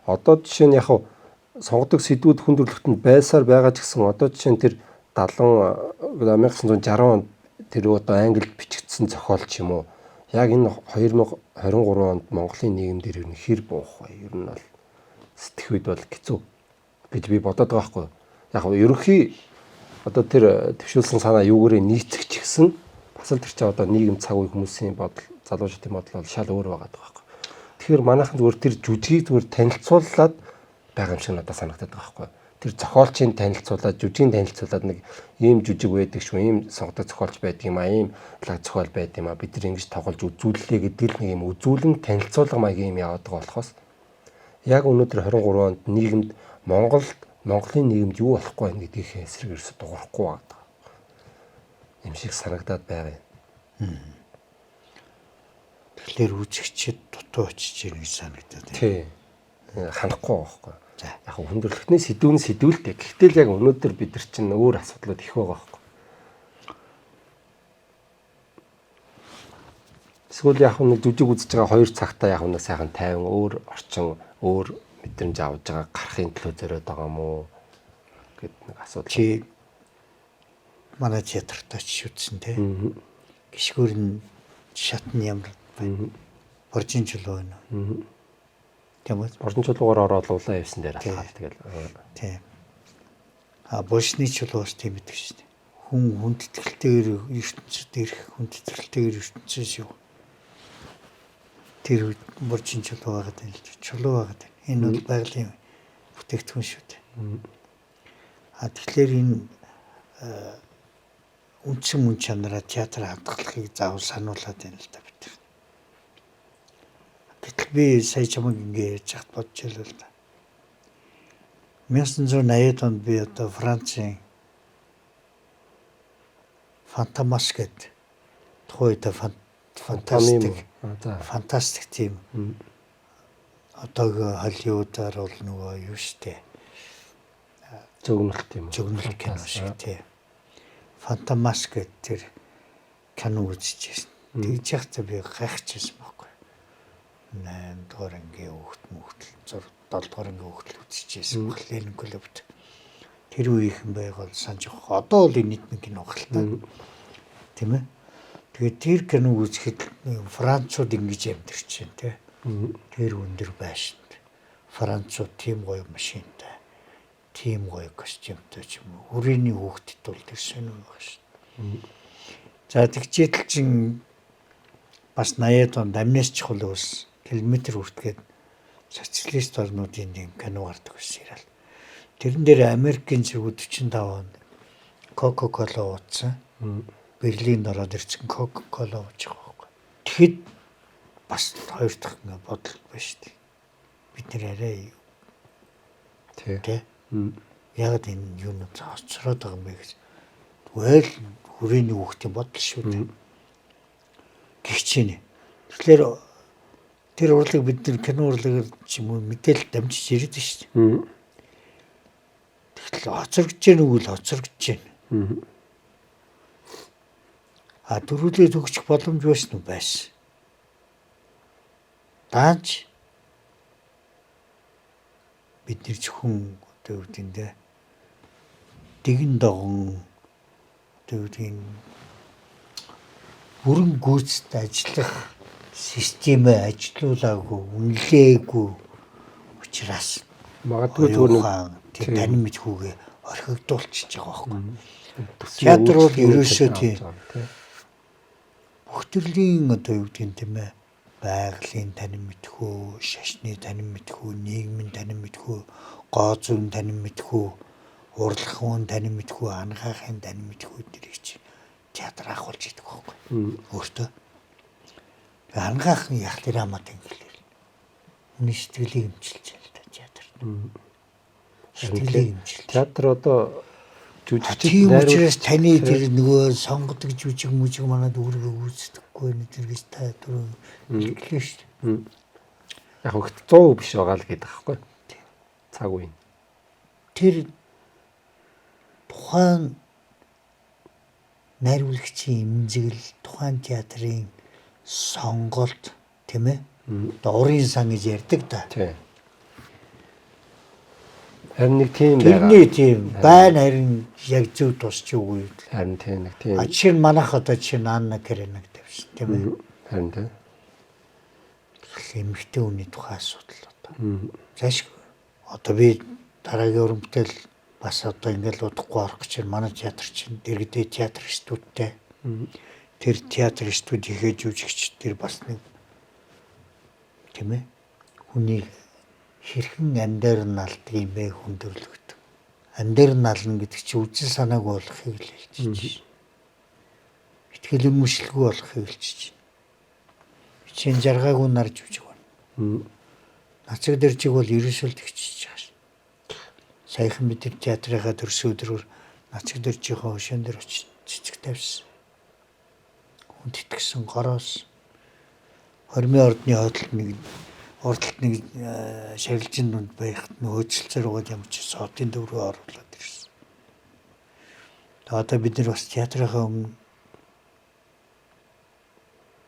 S1: одоо жишээ нь яг сонгодог сэдвүүд хүн төрөлхтөнд байсаар байгаа ч гэсэн одоо жишээ нь тэр 1960 онд тэр одоо англид бичигдсэн зохиол ч юм уу яг энэ 2023 онд Монголын нийгэмд ер нь хэр буух вэ? Ер нь бол сэтгэх үед бол хэцүү гэж би бодоод байгаа хгүй. Яг ерөнхий одоо тэр төвшүүлсэн санаа юугээрээ нийцэх ч гэсэн бас л тэр чинь одоо нийгэм цаг үе хүмүүсийн бодол, залуучуудын бодол бол шал өөр байгаа байхгүй. Тэгэхээр манайхан зүгээр тэр жүжигийг зүгээр танилцуулаад байгаа юм шиг надад санагдаад байгаа байхгүй. Тэр зохиолчийн танилцуулаад, жүжигийн танилцуулаад нэг ийм жүжиг байдаг шүү, ийм сонгодог зохиолч байдаг юм а, ийм лаг зохиол байдаг юм а. Бид нар ингэж тоглож үзүүллээ гэдэг л нэг юм үзүүлэн танилцуулга маягийн юм яваад байгаа болохоос яг өнөөдөр 23 онд нийгэмд Монголын нийгэмд юу болохгүй байна гэдгийг эсрэг ерөөсө дуурахгүй байгаа юм шиг санагдаад байгаа юм.
S2: Тэгэхээр үзэгчид дутуу очиж ирэх гэж санагдаад байна.
S1: Тий. Ханахгүй байхгүй. Яг хүндрэлтний сэдвүүлтэй. Гэхдээ л яг өнөөдөр бид нар чинь өөр асуудлууд их байгаа байхгүй. Эсвэл яг нэг жүжиг үзэж байгаа 2 цагтаа яг нэг сайхан тайван өөр орчин, өөр мэдрэмж авж байгаа гарахын төлөө зориод байгаа юм уу гэд нэг асуудал.
S2: Чи манай театрт очиж үзсэн те. Гişгүүр нь шатны ямар байна. Боржин чулуу байна. Тийм үү?
S1: Боржин чулуугаар ороод улаан явсан дээр алхаад тэгэл.
S2: Тийм. Бошны чулуугаас тийм байдаг шүү дээ. Хүндэтгэлтэйгээр ертөнцид ирэх хүндэтгэлтэйгээр ертөнцөөс шүү. Тэр боржин чулуу байгаад байна л чулуу байгаад байна. Энэ бол байгалийн бүтээгдэхүүн шүү дээ. Тэгэхээр энэ үндсэн мөн чанараа театр хадгалахыг заавал сануулад байна л да бид. Гэтэл би сая чамаг ингэ яаж хат бодож байлаа л да. 1980-ад онд би одоо Францын Фантомас гэдэг тухайда фантастик тийм одоогийн Холливуудаар бол нөгөө юу штэ
S1: зөгнөлт юм.
S2: Зөгнөлт кино шиг тийм. Фантомас гэдэг тэр кино үзчихсэн. Тэгж яхацаа би гайхчихсан байхгүй. 8 дугаар ангийн хүүхдэл 7 дугаар ангийн хүүхдэл үзчихсэн. Ленин клубт. Тэр үеийнхэн байгаад санаж байгаа. Одоо бол нийт нэг кино галтаа. Тийм ээ. Тэгээд тэр кино үзэхэд Францууд ингэж амьдэрч байна тий. Тэр өндөр байшин. Францууд тийм гоё машинтай. Тийм гоё костюмтай ч юм уу. Хүрээний хүүхдэд бол тэр сонир байгаа шүү. За тэгчээтэл чин бас 80-ад онд амнест чухал ус километр хүртгээд социалист орнуудын нэг кино гардаг байсан юм. Тэрэн дээр Америкийн зэрэг 45 онд Coca-Cola ууцсан. Берлинд ороод ирсэн Coca-Cola ууж байгаа байхгүй. Тэгэхэд бас хоёр дахь ингээ бодол байна шүү дээ. Бид нэр арай тий. Яг энэ юу нэг цоцроод байгаа юм бэ гэж. Тэгэл хүрээний хүүхдийн бодол шүү дээ. Гихчээнэ. Тэгэхээр тэр урлаг бид нар кино урлагаар ч юм уу мэдээлэл дамжиж ирээд шүү дээ. Тэгэхээр хоцоргож гэнэ үгүй л хоцоргож гэнэ. Дөрвөлээ төгсөх боломж байсан уу? Байсан. Даанч бид нар зөвхөн одоо үгдиндээ дэгэн догон одоо үгдийн бүрэн гүйцэд ажиллах системээ ажилуулаагүй, үнэлээгүй учраас
S1: магадгүй зүгээр
S2: тэр танин мэдхүүгээ орхигдуулчихж байгаа байхгүй. Театр бол ерөөсөө тийм бүх төрлийн одоо юу гэдэг юм те байгалийн танин мэдхүү, шашны танин мэдхүү, нийгмийн танин мэдхүү, гоо зүүн танин мэдхүү, урлагын танин мэдхүү, ангаахын танин мэдхүү дэрийг чи театр агуулж идэг байхгүй. Өөртөө ангаахын яг тэр хамаад ингэлээр. Үний сэтгэлийг имчилж байна л да театр. Сэтгэлийг имчилж.
S1: Театр одоо жүжигчид
S2: Тийм учраас таны тэр нөгөө сонгодог жүжиг мүжиг манад үүргээ үүсдэхгүй нэ тэр гэж та түрүү хэллээ шүү дээ.
S1: Яг хөө 100% биш байгаа л гэдэг байхгүй. Цаг үе.
S2: Тэр тухайн найруулагчийн имзэгэл, тухайн театрын сонголт тийм ээ. Урын сан гэж ярьдаг да.
S1: Тийм. Харин нэг тийм
S2: Тэрний тийм байна харин яг зөв тусч үгүй.
S1: Харин тийм нэг тийм.
S2: Жишээ нь манайх одоо чинь Анна Каренинаг тавьсан тийм ээ.
S1: Харин тийм.
S2: Эмэгтэй хүний тухай асуудал одоо. Заашгүй. Одоо би дараагийн уран бүтээл бас одоо ингээл удахгүй орох гэж байна. Манай театр чинь дэргэдээ театр студтэй. Тэр театр студийнхээ жүжигч тэр бас нэг тийм ээ. Хүний хэрхэн амьдаар нь алддаг юм бэ хүндрэлгдэг. Амьдаар нь ална гэдэг чинь үжил санааг болгохыг л хэлчихэж. Итгэл үнэмшилгүй болгохыг хэлчихэж. Чин жаргаагүй нарж үжиг байна. Нацаг дэржиг бол ерөөсөө л тэгчихэж байгаа ш. Саяхан бид тэр театрынхаа төрс өдрөөр нацаг дэржийнхээ хөшөөн дээр очиж цэцэг тавьсан. Хүнд итгэсэн гороос хормын ордны ордолт нэг шарилжин дунд байхад нөөцөлцөр угаад юм чи содын дөрөв оруулаад ирсэн. Одоо бид нар бас театрынхаа өмнө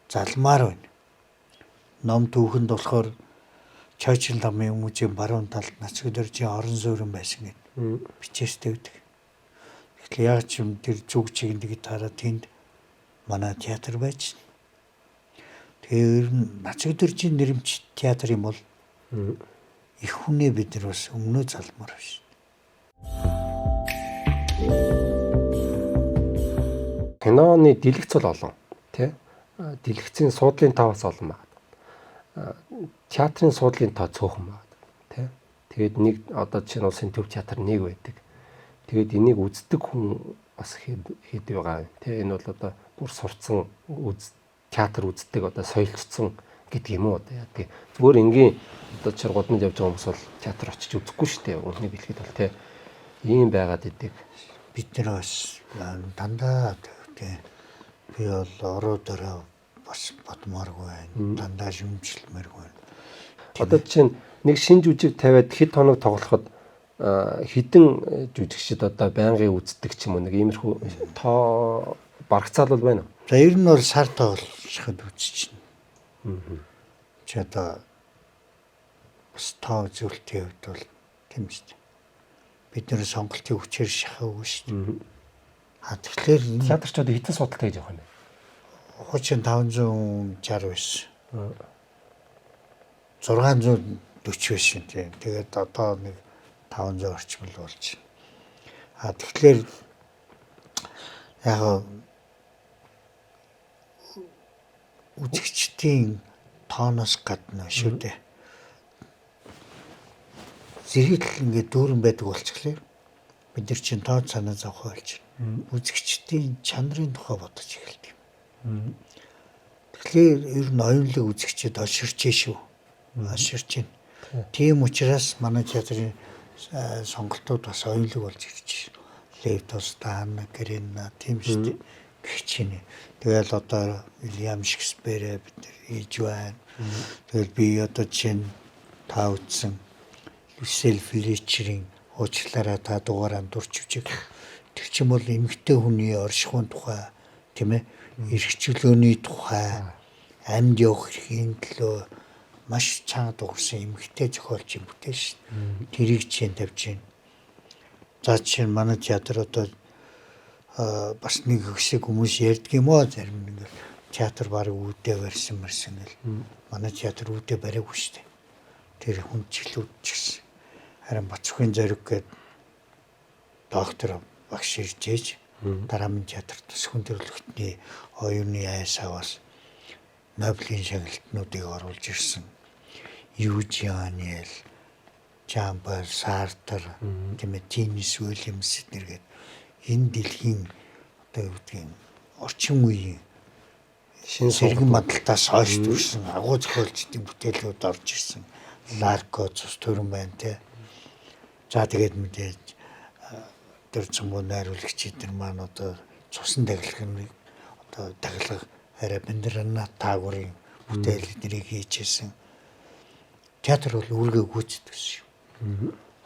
S2: залмаар байна. Ном түүхэнд болохоор Чойчл ламын мужийн баруун талд нацаг дэржийн орон суурин байсан гэд бичээс тавьдаг. Тэгэхээр яг ч юм тэр зүг чигэндгийг тараад тэнд манай театр байж. Тэр нацаг дэржийн нэрмж театр юм бол их хүнээ бид нар бас өмнөө залмаар байна.
S1: Киноны дэлгэц бол олон тий. Дэлгэцийн суудлын таваас олон байна. Театрын суудлын тоо цөөхөн байна тий. Тэгээд нэг одоо чинь улсын төв театр нэг байдаг. Тэгээд энийг үздэг хүн бас хэд байгаа юм тий. Энэ бол одоо бүр сурцсан театр үздэг одоо соёлцсон гэдэг юм уу одоо яадаг. Зүгээр энгийн одоо чир годмод явж байгаа хүмүүс бол театр очиж үзэхгүй шүү дээ. Үнэнийг хэлэхэд бол тий. Ийм байгаад идэг.
S2: Бид нар бас дандаа тий. Би бол ороод бас бодмооргүй байна. Дандаа шүмжлэмээргүй байна.
S1: Одоо чинь нэг шин жүжиг тавиад хэд хоног тоглоход хідэн жүжигчд одоо байнгын үздэг ч юм уу нэг иймэрхүү тоо барагцаал бол байна уу?
S2: За ер нь бол сар тоглоход үзчихнэ. Чи одоо бас тоо зөвлөлтийн хувьд бол тийм шүү дээ. Бид нэр сонголтын хүчээр шахаагүй шүү дээ. Тэгэхээр
S1: театрч одоо хитэн судалтай гэж явах юм бэ?
S2: Хуучин 560 байсан. 640 байсан тийм. Тэгээд одоо нэг 500 орчим л болж байна. Тэгэхээр яг үзэгчдийн тооноос гадна шүү дээ. Зэрэг л ингээд дүүрэн байдаг болчихлоо. Бид нар чинь тоо санаа зовхоо болж байна. Үзэгчдийн чанарын тухай бодож эхэлдэг. Тэгэхээр ер нь оюунлаг үзэгчд оширч шүү. Оширч байна. Тийм учраас манай театрын сонголтууд бас оюунлаг болж ирж байна. Лев Толстой, Анна Каренина тийм шүү дээ. Гихчинэ. Тэгэл одоо Уильям Шекспир бид нар хийж байна. Тэгэл би одоо чинь та үзсэн Люсиль Фличерийн уучлаарай та дугаараа дурч үжиг. Тэр чинь бол эмэгтэй хүний оршихуйн тухай тийм ээ. Эрх чөлөөний тухай амьд явах эрхийн төлөө маш чанга дуурсан эмэгтэй зохиолч юм бүтээн шин. Тэрийг чинь тавьж байна. За чинь манай театр одоо бас нэг хэсэг хүмүүс ярьдаг юм аа зарим нэг театр баг үүдээ барьсан гэл. Манай театр үүдээ бариагүй шүү дээ. Тэр хүн жилүүд ч гэсэн. Харин Бацхан зориг гээд доктор багш иржээж дараамын театрт төсвөн төрлөختний оюуны айсаваас Нобелийн шагналтнуудыг оруулж ирсэн. Южианел, Жамбар, Сартер, тийм ээ, Тинис Уильямс эднэргээд энэ дэлхийн одоо юу гэдгийг орчин үеийн
S1: Шинэ
S2: сэргэн мадалтаас хойш төрсэн агуу зохиолчдын бүтээлүүд орж ирсэн. Ларко цус төрөн байна те. За тэгээд мэдээж тэр цөмбөө найруулагч эднэр маань одоо цусан тахилгын одоо тахилга Rabindranath Tagore-ийн бүтээл эднэрийг хийжсэн. Театр бол үүргээ гүйцэтгэв шүү.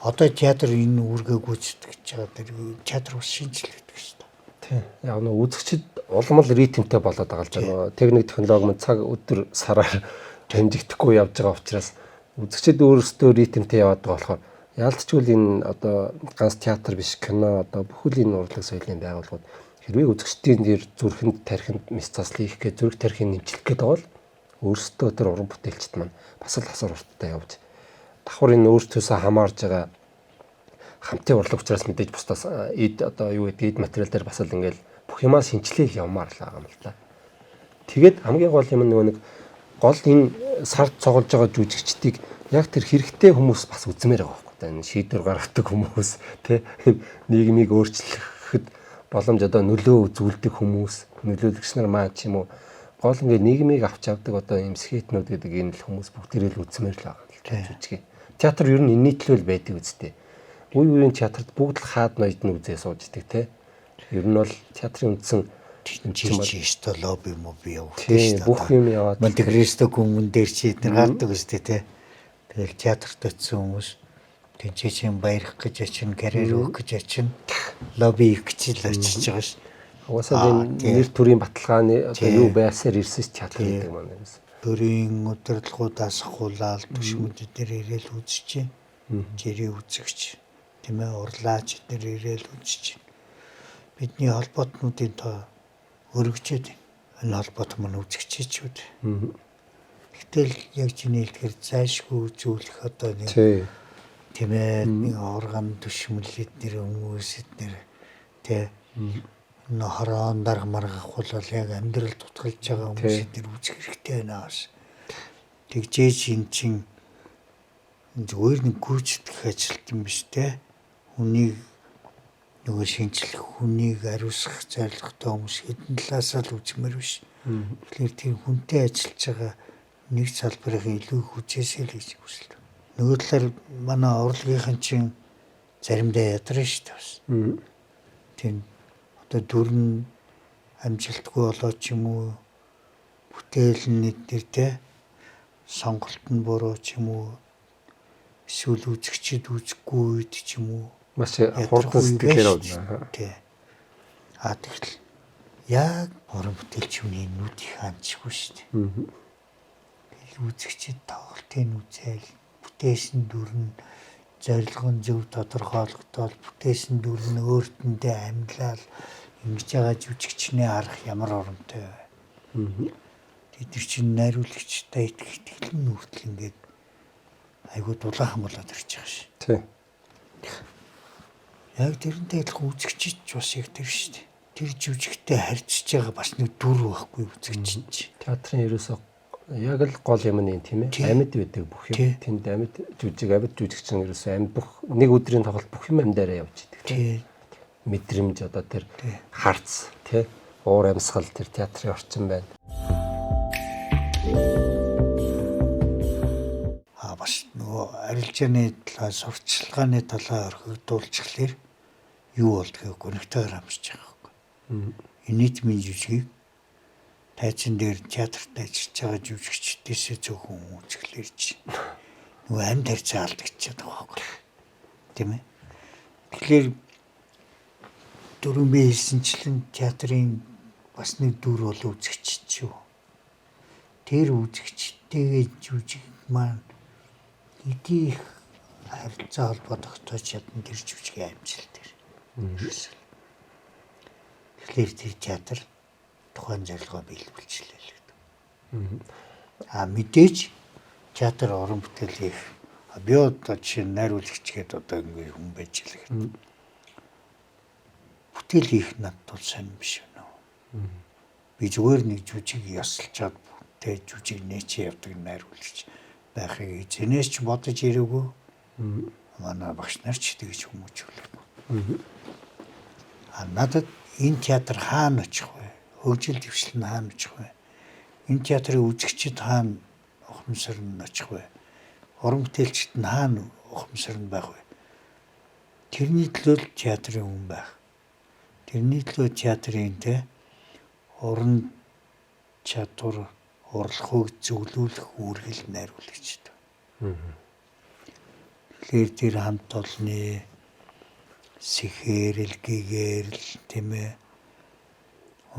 S2: Одоо театр энэ үүргээ гүйцэтгэж байгаа тэр театр бас шинжлэхдэг шүү дээ.
S1: Тийм. Яг нэг үзэгчд улам л ритмтэй болоод байгаа л жаа. Техник технологи мань цаг өдөр сараар хэмжигдэхгүй явж байгаа учраас үзэгчд өөрсдөө ритмтэй яваад байгаа болохоор яалтчгүй энэ одоо ганц театр биш кино одоо бүхэл энэ урлаг соёлын байгууллагууд хэрвээ үзэгчдийн тэр зүрхэнд тархинд мэс заслыг хийх гэж зүрх тархийг нэмжлэх гэдэг бол өөрсдөө тэр уран бүтээлчд маань бас л асар урттай явж давхар энэ өөртөөсөө хамаарж байгаа хамтын урлаг учраас мэдээж бусдаас эд одоо юу гэдэг эд материал дээр бас л ингээл бүх юмаа шинчлээл явмаар л байгаа юм л да. Тэгээд хамгийн гол юм нөгөө нэг гол энэ сард цоголж байгаа жүжигчдийг яг тэр хэрэгтэй хүмүүс бас үзмээр байгаа байхгүй. Энэ шийдвэр гаргадаг хүмүүс тий нийгмийг өөрчлөхөд боломж одоо нөлөө үзүүлдэг хүмүүс нөлөөлөгч нар маань ч юм уу гол ингээд нийгмийг авч явдаг одоо юм скетнүүд гэдэг энэ л хүмүүс бүгдээрээ л үзмээр л байгаа юм жүжиг. Театр ер нь энэний төлөө л байдаг үстэй. Үе үеийн театрт бүгд л хаад ноёд нь үзээ сууждаг тий. Ер нь бол театрын үндсэн
S2: Чи лобби моби явуулдаг
S1: шүү дээ. Бүх юм яваад.
S2: Монте-Кристо хүмүүн дээр чи эдгээр хаадаг үстэй тий. Тэгэл театрт очисон хүмүүс тэнцээчийн баярах гэж ачин, карьер өгөх гэж ачин, лобби их гэж л очиж байгаа ш.
S1: Угаасаа энэ нэр төрийн баталгааны одоо юу байсаар ирсэн театр гэдэг маань юм.
S2: Төрийн удирдлагуудаас хулаал төшмөд дээр ирээл үзэж чинь. Жирийн үзэгч, тийм ээ, урлаач дээр ирээл үзэж чинь. Бидний холбоотнуудын тоо өргөжөөд байна. Энэ холбоот маань үзэгчээчүүд. Гэтэл яг чиний хэлдгээр зайшгүй үзүүлэх одоо нэг тийм ээ нэг орган төшмөлөд нэр хүмүүс эднэр тий нохороон дарга маргах бол яг амьдрал тутгалж байгаа хүмүүс эднэр үзэх хэрэгтэй байна бас. Тэгжээж эн чин зүгээр нэг гүйцэтгэх ажилт юм биш те. Хүнийг нөгөө шинжлэх, хүнийг ариусгах зорилготой хүмүүс хэдэн талаасаа л үзмээр биш. Тэгэхээр тэр хүнтэй ажиллаж байгаа нэг салбарын илүү их хүчээсэй л гэж хүсэлт. Нөгөө талаар манай урлагийнхан чинь заримдаа ядарна шүү дээ бас. Тийм одоо дүрн амжилтгүй болоод ч юм уу бүтээл нь дээр те сонголт нь буруу ч юм уу эсвэл үзэгчд үзэхгүй үед ч юм уу
S1: маш хурдан сэтгэлээр байна.
S2: Тий. Тэгэл яг уран бүтээлч хүний нүд их хандчихгүй шүү дээ. Үзэгчд тоглолтын үзэл бүтээсэн дүрн зорилго нь зөв тодорхойлогдоод бүтээсэн дүрн өөртөндөө амьлал ингэж байгаа жүжигчний арга ямар оромтой вэ? Тэд нар чинь найруулагчтай итгэл нүртэл ингээд айгуу дулаахан болоод ирж байгаа ш.
S1: Тий.
S2: Яг тэрнтэй адилхан үзэгчч бас яг тэр шүү дээ. Тэр жүжигтэй харьцаж байгаа бас нэг дүр байхгүй үзэгч.
S1: Театрын ерөөсөө яг л гол юм нь тийм ээ. Амьд байдаг бүх юм. Тэнд амьд жүжигч нь ерөөсөө амьд бүх нэг өдрийн тоглолт бүх юм амьдаараа явж идэг.
S2: Тий.
S1: Мэдрэмж одоо тэр харц тий уур амьсгал тэр театрын орчин байна.
S2: Бас нөгөө арилжааны талаа сурчлагын талаа орхигдуулчихлаар юу болдгийг гонигтойгоор амжиж байгаа байхгүй. Энэ нийтмийн жүжигийг тайзан дээр театрт ажиллаж байгаа жүжигчдээсээ зөвхөн үзэхлээр чи нөгөө амьд харьцаа алдчихад байгаа байхгүй. Тийм ээ. Тэгэхээр дөрөв би хэлсэнчлэн театрын бас нэг дүр бол үзэгч ч юу. Тэр үзэгчтэйгээ жүжиг маань эдийн харилцаа холбоо тогтоож чадсан тэр жүжигийн амжилт дээр. Тэгэхээр тэр театр тухайн зорилгоо биелүүлчихлээ л гэдэг. Мэдээж театр уран бүтээл их би одоо жишээ нь найруулагч гэдэг одоо ингэ хүн байж л гэдэг. Бүтээл их надад бол сайн биш байна. Би зүгээр нэг жүжиг ясалчаад те жүжиг нээч явдаг найруулагч байхыг эзэнээс ч бодож ирээгүй. Манай багш нар ч тэгж хүмүүжүүлээгүй. Надад энэ театр хаана очих вэ? Хөгжил дэвшлэл нь хаана очих вэ? Энэ театрын үзэгчид хаана ухамсарн очих вэ? Уран бүтээлчид нь хаана ухамсарн байх вэ? Тэрний төлөө театрын хүн байх. Тэрний төлөө театрын уран чадвар урлагийг зөвлүүлэх үүргэл найруулагчд. Тэгэхээр тэр хамт олны сэхэрэл гэгэрэл тийм ээ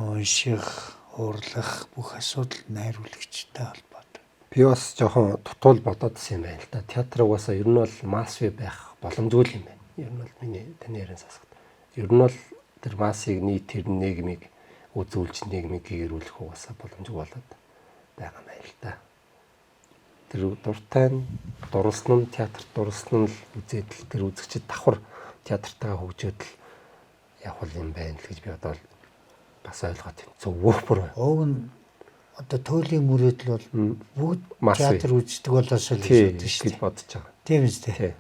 S2: унших урлах бүх асуудал найруулагчтай холбоотой.
S1: Би бас жоохон тутуул бодоодсэн юм байна л да. Театр угаасаа ер нь бол масс байх боломжгүй юм байна. Ер нь бол миний таны ярин сасгад. Ер нь бол тэр массыг нийт тэр нийгмийг үзүүлж нийгмийг гэрүүлэх угаасаа боломжгүй болоод байгаа юм байна л да. Тэр дуртай нь дурлсан нь театрт дурлсан нь л үзээд л тэр үзэгчид давхар театртайгаа хөгжөөд л явах юм байна л гэж би одоо бас ойлгоод байна. Зөв бүр.
S2: Уг нь одоо туулийн мөрөөдөл бол бүгд театр үздэг болоос л
S1: гэж бодож байгаа.
S2: Тийм үстэй.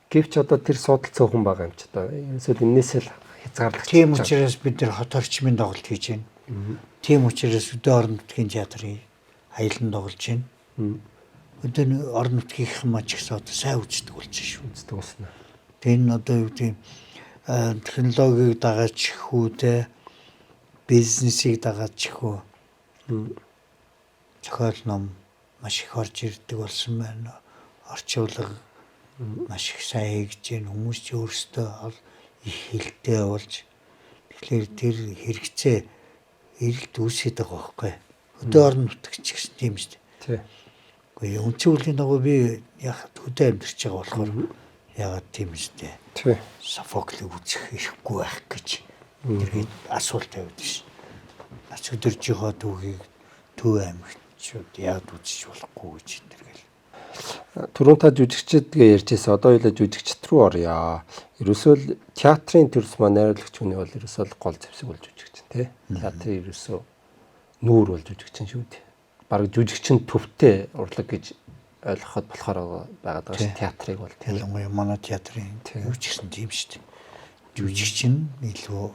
S1: Гэвч одоо тэр судал цөөхөн байгаа юм ч одоо ерөөсөө энээсээ л хязгаарлагдаж байгаа.
S2: Тийм учраас бид нар хот орчмын тоглолт хийж байна. Тийм учраас өдөө орон нутгийн театрын аялан тоглож байна. Өдөө орон нутгийнхаа маж гэсэн одоо сайн үздэг болчихсон шүү.
S1: Үздэг болсон.
S2: Тэр нь одоо юу гэдэг технологиг дагаад чихүүтэй бизнесийг дагаад чихүү зохиол ном маш их орж ирдэг болсон байна. Орчуулга маш их сайн хийж гэн хүмүүс ч өөрсдөө их хэлтэй болж тэгэхээр тэр хэрэгцээ эрэлт үүсээд байгаа байхгүй. Өдөө орон нутагч гэсэн тийм шүү дээ.
S1: Тий.
S2: Гэхдээ үндсэн үлийн дагуу би яг хөдөө амьдарч байгаа болохоор ягаад тийм шүү дээ.
S1: Тий.
S2: Софоклыг үзэх ирэхгүй байх гэж тэргээд асуулт тавьдаг шин. Нац өдөржийнхөө түүхийг Төв аймагчууд яг үзэж болохгүй гэж тэргээл.
S1: Түрүүн та жүжигчд гээ ярьжсэн. Одоо хоёлаа жүжигчд рүү оръё. Ерөөсөө л театрын төрс маань найруулагч хүний бол ерөөсөө л гол зэвсэг болж жүжигчин тий. Театрын ерөөсөө нүүр болж жүжигчин шүү дээ. Бараг жүжигчин төвтэй урлаг гэж ойлгоход болохоор байгаад байгаа шүү театрыг бол тийм.
S2: Ялангуяа манай театрын юу ч гэсэн тийм шүү дээ. Жүжигчин илүү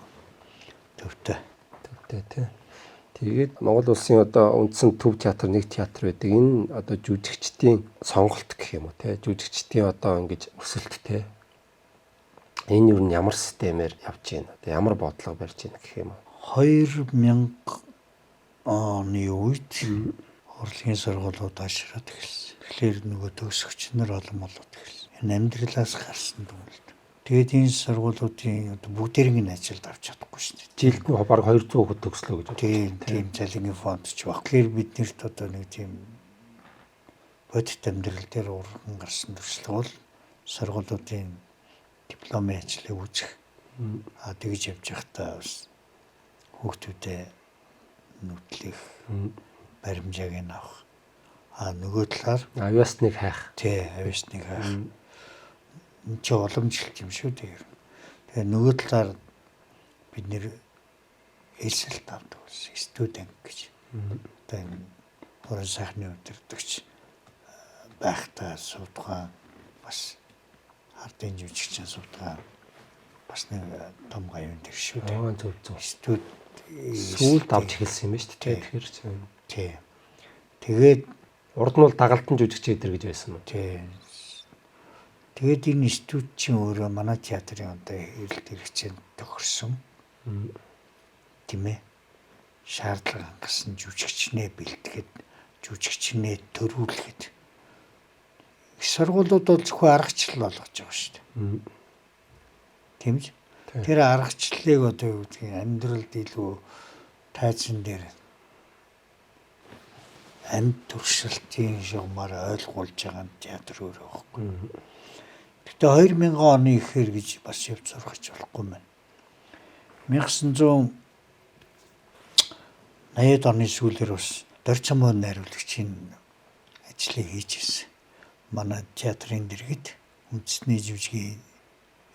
S2: төвтэй.
S1: Төвтэй тий. Тэгээд Монгол улсын одоо үндсэн төв театр нэг театр байдаг. Энэ одоо жүжигчдийн сонголт гэх юм уу те. Жүжигчдийн одоо ингэж өсөлт те. Энэ юу нь ямар системээр явж байна? Одоо ямар бодлого барьж байна гэх юм уу?
S2: 2000 оны үед урлагийн сургуулиуд ашраад эхэлсэн. Тэгэхээр нөгөө төгсөгч нар олон болоод эхэлсэн. Энэ амьдралаас гарсан дүгнэлт. Тэгээд энэ сургуулиудын одоо бүгдээрийн ажилд авч чадахгүй шүү дээ.
S1: Жилд нь баг 200 хүүхэд төгслөө гэж
S2: байна. Тийм залингийн фонд ч баг. Тэгэхээр биднэрт одоо нэг тийм бодит амьдрал дээр уран гарсан төрслөг бол сургуулиудын дипломын ажлыг үзэх. Тэгж явж байхдаа бас хүүхдүүдэд нүтлэх баримжааг нь авах. Нөгөө талаар
S1: авиасныг хайх.
S2: Тий, авиасныг хайх. Энд чи уламжлалт юм шүү дээ. Тэгээ нөгөө талаар бид нэр элсэлт авдаг ус студент гэж. Одоо энэ уран сайхны удирдагч байхдаа судгаан бас ардын жүжигчин судгаан бас нэг том гавьяан тэр шүү дээ.
S1: Зөв зөв.
S2: Сүүлд
S1: авч эхэлсэн юм ба шүү дээ. Тэгэхээр
S2: тий. Тэгээд
S1: урд нь бол дагалдан жүжигч эдэр гэж байсан уу?
S2: Тий. Тэгээд энэ институт чинь өөрөө манай театрын одоо эрэлт хэрэгцээнд тохирсон. Тийм ээ. Шаардлага хангасан жүжигчнээ бэлтгэхэд, жүжигчнээ төрүүлэхэд их сургуулиуд бол зөвхөн аргачлал болгож байгаа шүү дээ. Тийм ч. Тэр аргачлалыг одоо юу гэдгийг амьдралд илүү тайзан дээр амьд туршилтын шугамаар ойлгуулж байгаа театр өөрөө байхгүй. Гэтэ 2000 оны ихэр гэж бас явж сургаж болохгүй мэн. 1980-ад оны сүүлээр бас Дорцомоо найруулагчийн ажлыг хийж ирсэн. Манай театрын дэргэд үндэсний жүжигийн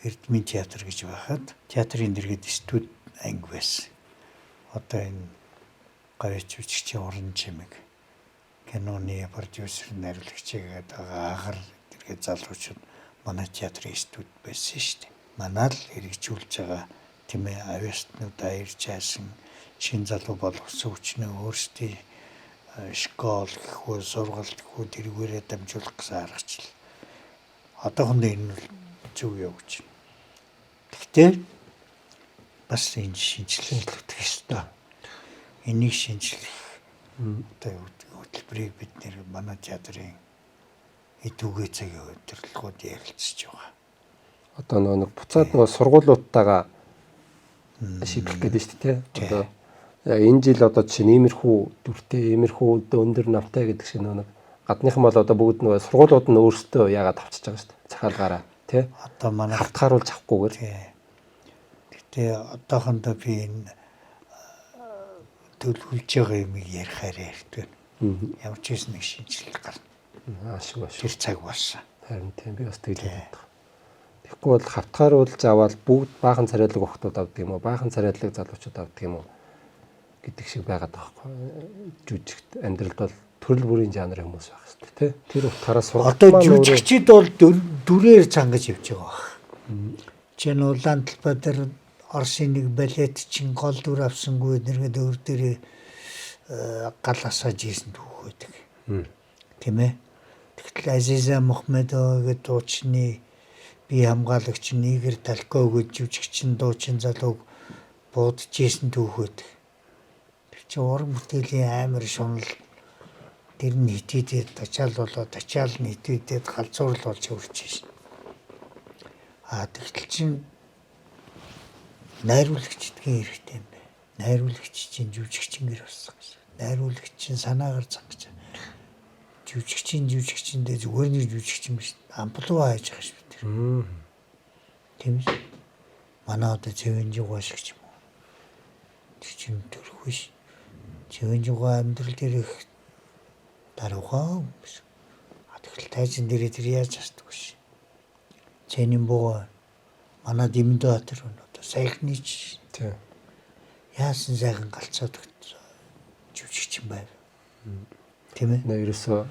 S2: Эрдмийн театр гэж байхад театрын дэргэд студ анги байсан. Одоо энэ говьч жүжигчийн уран чимэг киноны продюсер найруулагчигээд байгаа агар тэргээ залуучууд манай театрын студ байсан шүү дээ. Манай л хэрэгжүүлж байгаа тийм ээ авьяастнуудаа ирж хайсан шин залуу болгосон хүчнээ өөрсдийн школ гэхүү сургалт гэхүү тэргүүрээ дамжуулах гэсэн аргачлал. Одоохондоо энэ бол зөв явж байна. Гэхдээ бас энэ шинжилгээнлэгдэх ёстой. Энийг шинжлэх одоо хөтөлбөрийг бид нэр манай театрын эдүгээ цагийн удирдлагууд ярилцж байгаа.
S1: Одоо нэг буцаад сургуулиудтайгаа шийдэх гэдэг шүү дээ. Одоо яг энэ жил одоо чинь иймэрхүү дүртэй, иймэрхүү өндөр намтай гэдэг шиг нэг гадныхан бол одоо бүгд нөгөө сургуулиуд нь өөрсдөө яагаад авчиж байгаа шүү дээ. Захаалгаараа тий.
S2: Одоо манай
S1: хавтгааруулж авахгүйгээр.
S2: Гэтэ одоохондоо би энэ төлөвлөж байгаа юм ярихаар ярьдаг. Ямар ч юм нэг шинжилгээ гарна.
S1: Ашиг.
S2: Тэр цаг болсон.
S1: Харин тийм би бас тэгж боддог. Тэгэхгүй бол хавтгааруулж аваад бүгд баахан царайлаг охтууд авдаг юм уу? Баахан царайлаг залуучууд авдаг юм уу? Гэдэг шиг байгаад байгаа байхгүй. Жүжигт амьдралд бол төрөл бүрийн жанр хүмүүс байх хэрэгтэй тий. Тэр утгаараа сургалт
S2: одоо жүжигчид бол дүрээр цангаж явж байгаа баг. Жин Улаан Талбайдар Орсын нэг балет чин гол дүр авсангүй нэргээд өөр дээрээ гал асааж ийсэн дүүх байдаг. Тийм ээ. Тэгтэл Азиза Мухаммедова гэдэг дуучны бие хамгаалагч Игорь Талко гэж жүжигчин дуучин залууг буудаж ийсэн дүүх байдаг. Тэр чинь уран бүтээлийн амар шунал тэр нь хитэдэд тачаал болоод тачаал нь хитэдэд галзуурл болж өрч шин. Тэгтэл чинь найруулагчдгийн хэрэгтэй юм байна. Найруулагч чинь жүжигчингэр болсон гэсэн. Найруулагч чинь санаагаар зангаж. Жүжигчиндээ зүгээр нэг жүжигчин биш. Амплуа хайж байгаа шүү дээ. Тийм үү? Манай одоо Цэвэн жугаа шиг ч юм уу. Тэр чинь төрөх биш. Цэвэн жугаа амьдрал дээр их даруухан биш. Тэгэл тайзан дээр тэр яаж хастдаг биш. Цэнийн боо манай Дэмдбаатар одоо сайхнич.
S1: Тийм.
S2: Яасан сайхан галцаад жүжигчин байв. Тийм ээ.
S1: Ерөөсөө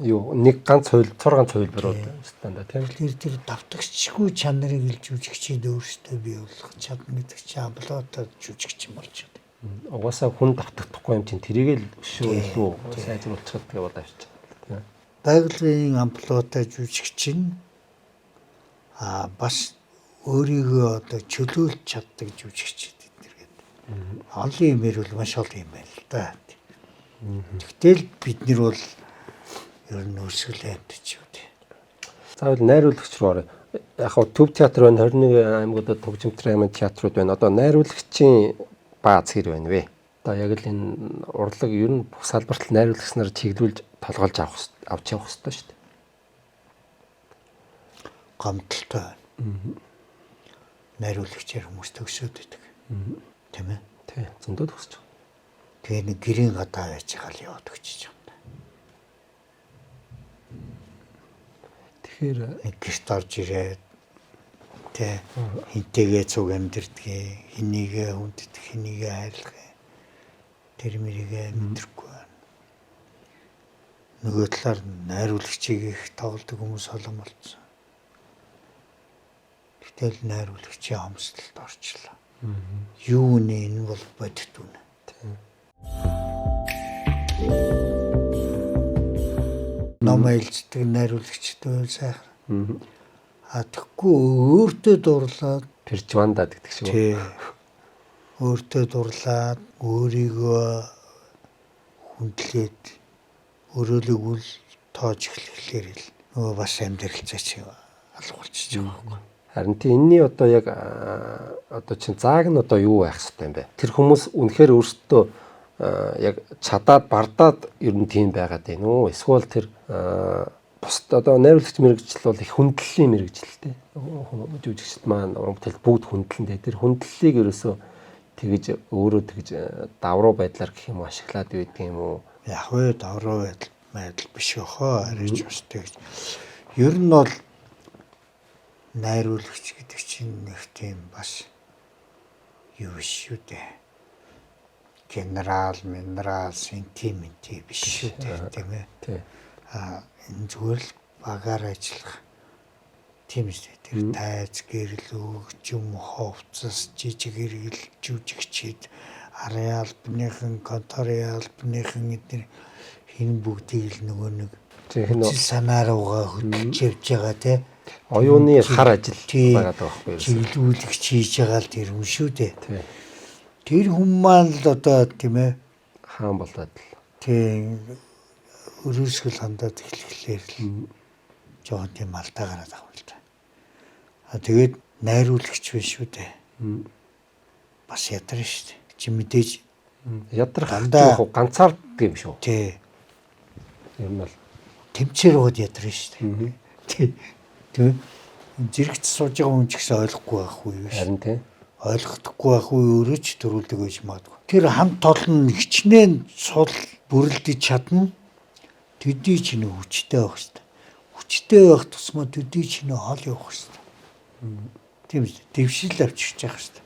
S1: юу нэг ганц цурганц хувилбарууд стандарт тийм.
S2: Тэр давтагчгүй чанарыг л жүжигчид өөрсдөө бий болгох чадна гэдэг чинь амплуатад жүжигчин болж байна.
S1: Угаасаа хүн давтагдахгүй юм чинь тэрийг л шүү сайжруулчихад тэгээ бол авчиж байгаа.
S2: Байгалийн амплуатад жүжигчин бас өөрийгөө одоо чөлөөлж чаддаг жүжигчид эднэргээд. Олон юм ирвэл маш олон юм байна л да. Тэгтэл бид нар бол ер нь өсгөлээд ч юу тий.
S1: Заавал найруулагч руу орё. Яг хөө төв театр байна, 21 аймагуудад төгжимтөр аймаг театрууд байна. Одоо найруулагчийн бааз хэр байна вэ? Одоо яг л энэ урлаг ер нь бүх салбарт найруулагч нар чиглүүлж толгойлж авч явах хэрэгтэй шүү дээ.
S2: Гомдолтой. Найруулагчаар хүмүүс төгсөөд байдаг. Тийм ээ.
S1: Тий, зөндөө төгсөж байгаа.
S2: Тэгээ нэг гэрийн гадаа байж байгаа л яваад өгчөж байгаа.
S1: Тэгэхээр
S2: нэг гэрт орж ирээд тэ хинтэйгээ цуг амьдрдгийг, хинийгээ хүнддэг, хинийгээ хайрлах. Тэр мэрийгээ мэдрэхгүй байна. Нөгөө талаар найруулагчийг их тоглодог хүмүүс олон болсон. Гэтэл найруулагчийн хомсдолд орчлоо. Юу нэ энэ бол бодит үнэ. Ном хэлцдэг найруулагчд байвал сайхан. Тэгэхгүй өөртөө дурлаад
S1: перчванда гэдэг шиг.
S2: Тий. Өөртөө дурлаад өөрийгөө хүндлээд өрөөлөгөл тоож эхлэхлээр л нөгөө бас амьдралцаа чи алгуулчих байгаа.
S1: Харин тийм энэний одоо яг одоо чин зааг нь одоо юу байх хэрэгтэй юм бэ? Тэр хүмүүс үнэхээр өөрсдөө яг чадаад бардаад ер нь тийм байгаад байна уу? Эсвэл тэр бусд одоо найруулагч мэрэгжил бол их хүндлэлийн мэрэгжилтэй. Жүжигчд маань уран бүтээл бүгд хүндлэнтэй. Тэр хүндлэлийг ерөөсөө тэгж өөрөө тэгж давруу байдлаар гэх юм ашиглаад байдаг юм уу?
S2: Яг вэ давруу байдал биш өхөө арайч бас тэгж. Ер нь бол найруулагч гэдэг чинь нэг тийм бас юу шүү дээ. генерал, минерал, сентименти биш шүү дээ, тийм ээ.
S1: Тий.
S2: Энэ зүгээр л багаар ажиллах. Тийм шүү дээ. Тэр тайз, гэрэл, өгчм, ховцос, жижиг хэргэл, жүжигчид, арын албаныхан, конторын албаныхан эдгээр хин бүгдийг л нөгөө нэг
S1: Жинхэнэ
S2: санааруугаа хөдөлж явж байгаа те.
S1: оюуны хар ажил байгаад байгаа байхгүй юу?
S2: Чиглүүлэгч хийж байгаа л тэр хүн шүү дээ.
S1: Тий.
S2: Тэр хүн маань л одоо тийм ээ.
S1: Хаан болоод л.
S2: Тийм өрөөсгөл хандаад эхлэхлээр л жоохон тийм алдаа гараад байгаа юм л да. Тэгээд найруулагч биш шүү дээ. Бас ядарна шүү дээ. Чи мэдээж
S1: Ядрах
S2: дандаа
S1: ганцаардаг юм шүү.
S2: тий
S1: Ер нь бол
S2: тэмцээр ууд ядарна шүү дээ. Тий. Тийм зэрэгт сууж байгаа хүн ч гэсэн ойлгохгүй байх үе биш.
S1: харин тий.
S2: Ойлгохгүй байх үе өөрөө ч төрүүлдэг гэж магадгүй. Тэр хамт олон хичнээн сул бүрлдэж чадна. Төдий чинь хүчтэй байх хэрэгтэй. Хүчтэй байх тусмаа төдий чинь хол явах хэрэгтэй. Тийм үү? Дэвшил авчирч явах хэрэгтэй.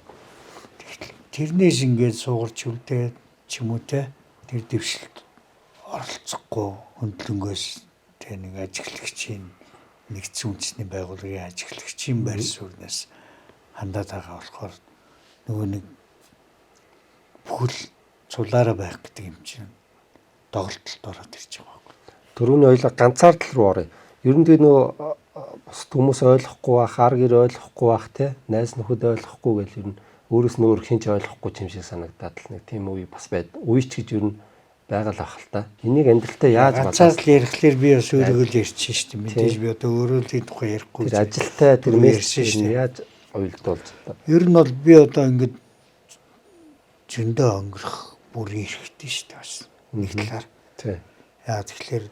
S2: Тэрнээс ингээд суугарч үлдээд ч юм уу те тэр дэвшилд оролцохгүй хөндлөнгөөс тэ нэг ажиглагчийн нэгдсэн үндэсний байгууллагын ажиглагчийн байр сууриас хандаад байгаа болохоор нөгөө нэг бүхэл цулаараа байх гэдэг юм чинь доголдолд ороод ирж байгаа байхгүй.
S1: Төрөний ойлго ганцаардл руу орё. Ер нь тэгээ нөө бусад хүмүүс ойлгохгүй байх, ар гэр ойлгохгүй байх те, найз нөхөд ойлгохгүй гэл ер нь өөрөөс нь өөр хинч ойлгохгүй юм шиг санагдаад л нэг тийм үе бас байд. Үе ч гэж ер нь байгаа л ах л та. Энийг амьдралтаа яаж
S2: ганцаардл ярихлаар би бас өөрийгөө л ярьчих шүү дээ. Мэдээж би одоо өөрөө л энэ тухай ярихгүй.
S1: тэр ажилтай тэр мессеж нь яаж уйлдуулж та.
S2: Ер нь бол би одоо ингээд зөндөө өнгөрөх бүр ирэхтэй шүү дээ бас. Нэг талаар.
S1: Тий.
S2: Яа тэгэхээр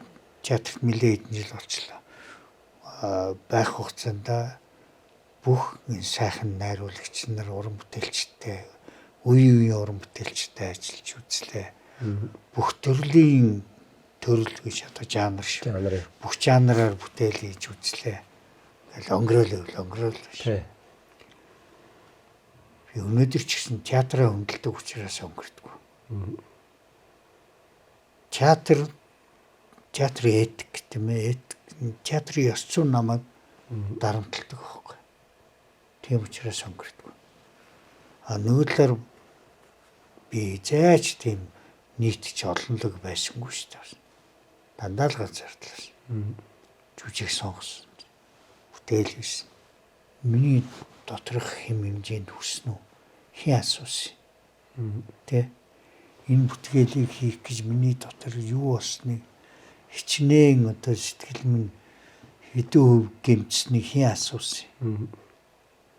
S2: театрт нэлээд хэдэн жил болчлоо. Байх хугацаанд бүх энэ сайхан найруулагч нар, уран бүтээлчтэй, үеийн уран бүтээлчтэй ажиллаж үзлээ. Бүх төрлийн төрөл гэж одоо жанр шүү.
S1: Жанрын.
S2: Бүх жанраар бүтээл хийж үзлээ. Тэгэл өнгөрөөл биш.
S1: Тий.
S2: Би өнөөдөр ч гэсэн театраа хөндлөдөг учраас өнгөрдөг. Театрын этик тийм ээ. Театрын ёс зүйн намайг дарамтлагдаг байхгүй. Тийм учраас өнгөрдөг. Нөгөө талаар би зайч тийм нийтч олонлог байсангүй шүү дээ. Дандаа л ганцаардлаас. Жүжиг сонгосон. Бүтээл хийсэн. Миний доторх хэм хэмжээнд хүрсэн үү? Хин асуусан. Тэ? Энэ бүтээлийг хийх гэж миний дотор юу болсныг хичнээн одоо сэтгэл минь хэдэн хөв гэмцсэнийг хин асуусан.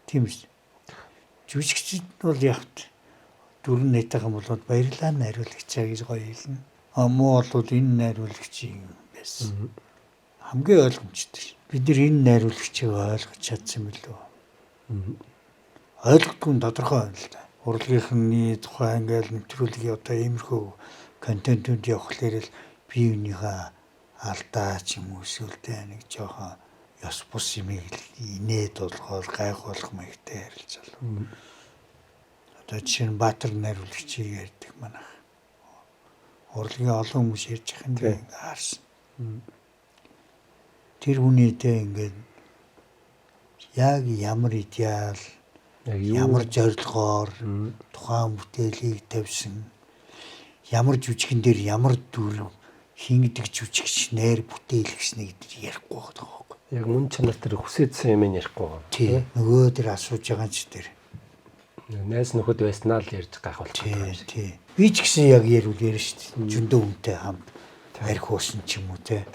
S2: Тийм үү? Жүжигчид бол явт дөрөв нэтайхан болоод баярлалаа найруулагчаа гэж гоё хэлнэ. Муу бол энэ найруулагч юм байсан. Хамгийн ойлгомжтой. Бид нар энэ найруулагчийг ойлгож чадсан билүү? Ойлгохгүй нь тодорхой байна л да. Урлагийнхны тухай ингээл нэвтрүүлгийн одоо иймэрхүү контентууд явахлаар л биеийнхээ алдаа ч юм уу эсвэл нэг жоохон ёс бус юмыг инээд болгоод гайхуулах маягтай ярилцал. Одоо жишээ нь Баатар найруулагчийг ярьдаг манайх. Урлагийн олон хүмүүс ярьж байгаа юм харсан. Тэр хүнийтэй ингээд яг ямар идеал, ямар зорилгоор тухайн бүтээлийг тавьсан, ямар жүжигэн дээр ямар дүр хин гэдэг жүжигч нэр бүтээл гэснийг ярихгүй байгаа байхгүй.
S1: Яг мөн чанар тэр хүсээдсэн юм ярихгүй байгаа.
S2: Тий. Нөгөө тэр асууж байгаа ч тэр.
S1: Найз нөхөд байснаа л ярьж гайхуулчих.
S2: Тий. Би ч гэсэн яг ярил шүү дээ. Зөндөө хүнтэй хамт арх уусан ч юм уу те.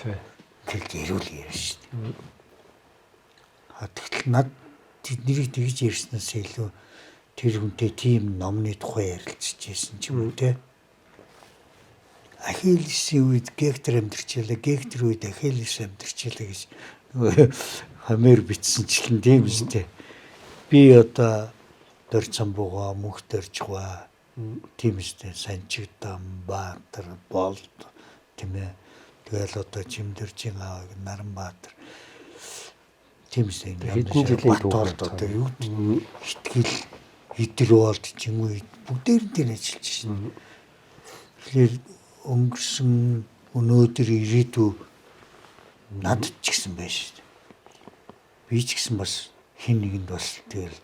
S2: Тэгэл ярил шүү дээ. Тэгтэл над тэднийг тэгж ярьснаас илүү тэр хүнтэй тийм номны тухай ярилцж байсан ч юм уу те. Ахиллесийн үед Гектор амьдарчлаа, Гектор үед Ахиллес амьдарчлаа гэж Хомер бичсэнчлэн тийм шүү дээ. Би одоо дөрцөн буугаа мөнх дөржгаа тийм шүү дээ. Санчигдам Баатар болд тийм ээ. Тэгэл одоо Жимдэржийн аав Наранбаатар тийм шүү дээ.
S1: Хэдэн жилийн
S2: турш одоо юу итгэл идэр болд ч юм уу бүгдээр нь ажиллаж шин. Тэгэхээр өнгөрсөн өнөөдөр ирээдүй надад ч гэсэн байна шүү дээ. Би ч гэсэн бас хин нэгэнд бас тэгэл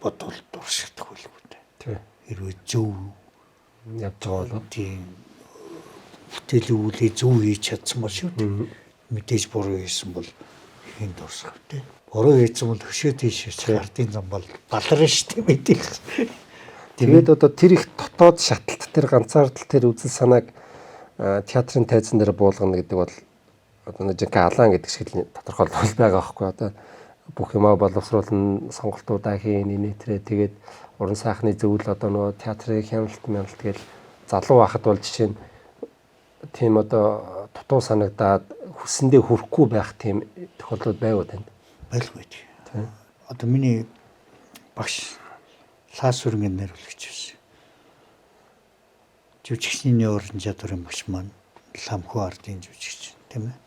S2: бодвол дуршигдах байлгүй дээ.
S1: Тий.
S2: Хэрвээ зөв
S1: явж байгаа бол
S2: тийм бүтээлийн үйлээ зөв хийж чадсан бол шүү дээ. Мэдээж буруу хийсэн бол хин дурсах дээ. Буруу хийсэн бол хөшөө тийшээ хартын зам бол баларна шүү дээ мэдээж.
S1: тэгээд одоо тэр их дотоод шаталт тэр ганцаардал тэр үзэл санааг театрын тайзан дээр буулгана гэдэг бол одоо нэг алаан гэдэг шиг л тодорхойлол байгаа байхгүй одоо бүх юмаа боловсруулна сонголтуудаа хийн инээтрээ тэгээд уран сайхны зөвлөл одоо нөгөө театрын хяналт мяналт гэж залуу байхад бол жишээ нь тийм одоо дутуу санагдаад хүссэндээ хүрэхгүй байх тийм тохиолдол байв танд
S2: байлгүй. Одоо миний багш Лаас өрнгийн найруулагч байсан. Жүжигчний уран чадварын багш маань Ламхүү ардын жүжигч тийм ээ.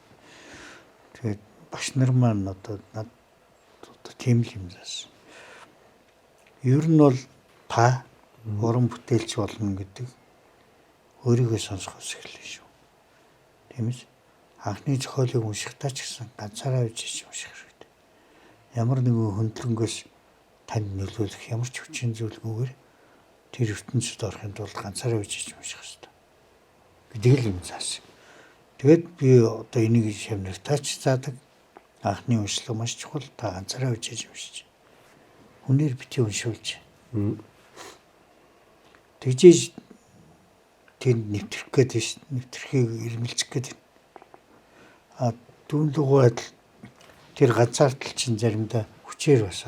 S2: Тэгээд багш нар маань одоо тийм л юм заасан. Ер нь бол та уран бүтээлч болно гэдэг өөрийгөө сонсохоос эхэллээ шүү. Тийм ээ. Анхны зохиолыг уншихтаа ч гэсэн ганцаараа үжиж унших хэрэгтэй. Ямар нэгэн хөндлөнгөөс танд нөлөөлөх ямар ч хүчин зүйлгүйгээр тэр ертөнцид орохын тулд ганцаараа үжиж унших хэрэгтэй. Гэдэг л юм заасан. Тэгээд би одоо энийг шавнагтаач заадаг. Анхны уншлага маш чухал. Та ганцаараа үжиж уншиж. Хүнээр бити уншуулж. Тэгжээж тэнд нэвтрэх гэдэг ш. Нэвтрэхийг ирмэлцэх гэдэг. Дүүнлэгөө адил тэр ганцаардл чинь заримдаа хүчээр бас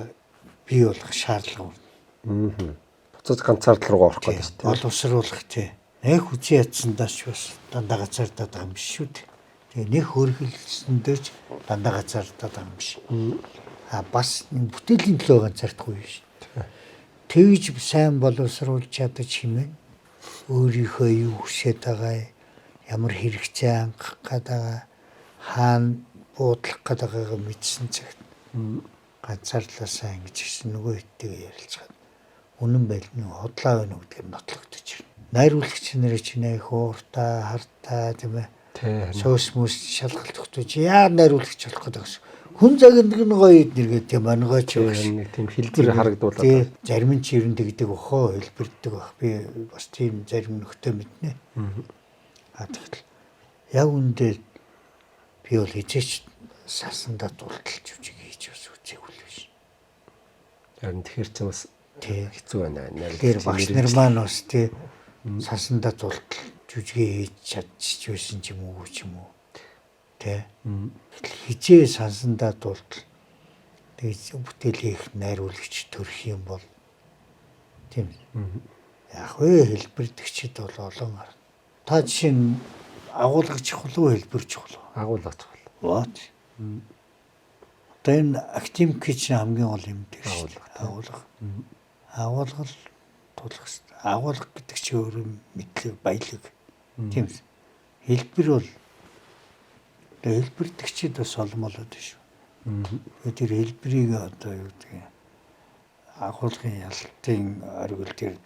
S2: бий болох шаардлага
S1: байна. Буцаж ганцаардл руу орох гэдэг шүү дээ.
S2: Боловсруулах тий. Нэг хүчээ ядсандаа ч бас дандаа ганцаардаад байгаа юм биш шүү дээ. Тэгээ нэг хөргөлсөндөөч дандаа ганцаардаад байгаа юм биш. Бас бүтээлийн төлөө ганцаардахгүй биш. Тэгж сайн боловсруулж чадаж хэмээн өөрийнхөө юу хүсэж байгаа ямар хэрэгцээ хангах гэдэг хаана буудлах гэдгийг мэдсэн цагт ганцаарлаасаа ингэж ирсэн нөгөө хэдтэйгээ ярилцгаад үнэн байлны хотлоо байна гэдгээр нотлогдож ирнэ. Найруулагч нарыг чинээ хууртаа хартаа тийм ээ. Соос мөс шалгалт өгч яа найруулагч болох гэдэг гэсэн. Хүн загиндаг нь гоё нэргээд тийм онгойч
S1: нэг тийм хэлбэр харагдуулаад.
S2: Тийм зарим нь ч ерөнтэй гэдэг охоо хэлбэрдэг баг. Би бас тийм зарим нөхдөд мэднэ. Тэгэхээр яг үндэ би бол хизээч сасандаа дулталж үжиг хийж бас үзээгүй л биш.
S1: Харин тэгэхэр ч бас хэцүү байна.
S2: Тэр багш нар маань бас тий сасандаа дулталж үжигээ хийж чадчих байсан ч юм уу тий. Хизээ сансандаа дултал тэгж бүтээлийн их найруулагч төрөх юм бол тийм. Яг вэ хэлбэрдэгчд бол олон гарна. Та жишээ нь агуулгач чухал хэлбэр чухал.
S1: Агуулгач чухал.
S2: Вот. Одоо энэ академик чинь хамгийн гол юм дээр шүү дээ. Агуулга. Агуулгал тулах хэрэгтэй. Агуулга гэдэг чинь өөрөө мэдлэг, баялаг. Тийм үү? Хэлбэр бол хэлбэрдэгчид бас олон болоод шүү. Тэр хэлбэрийг одоо юу гэдэг агуулгын ялалтын оргил дээр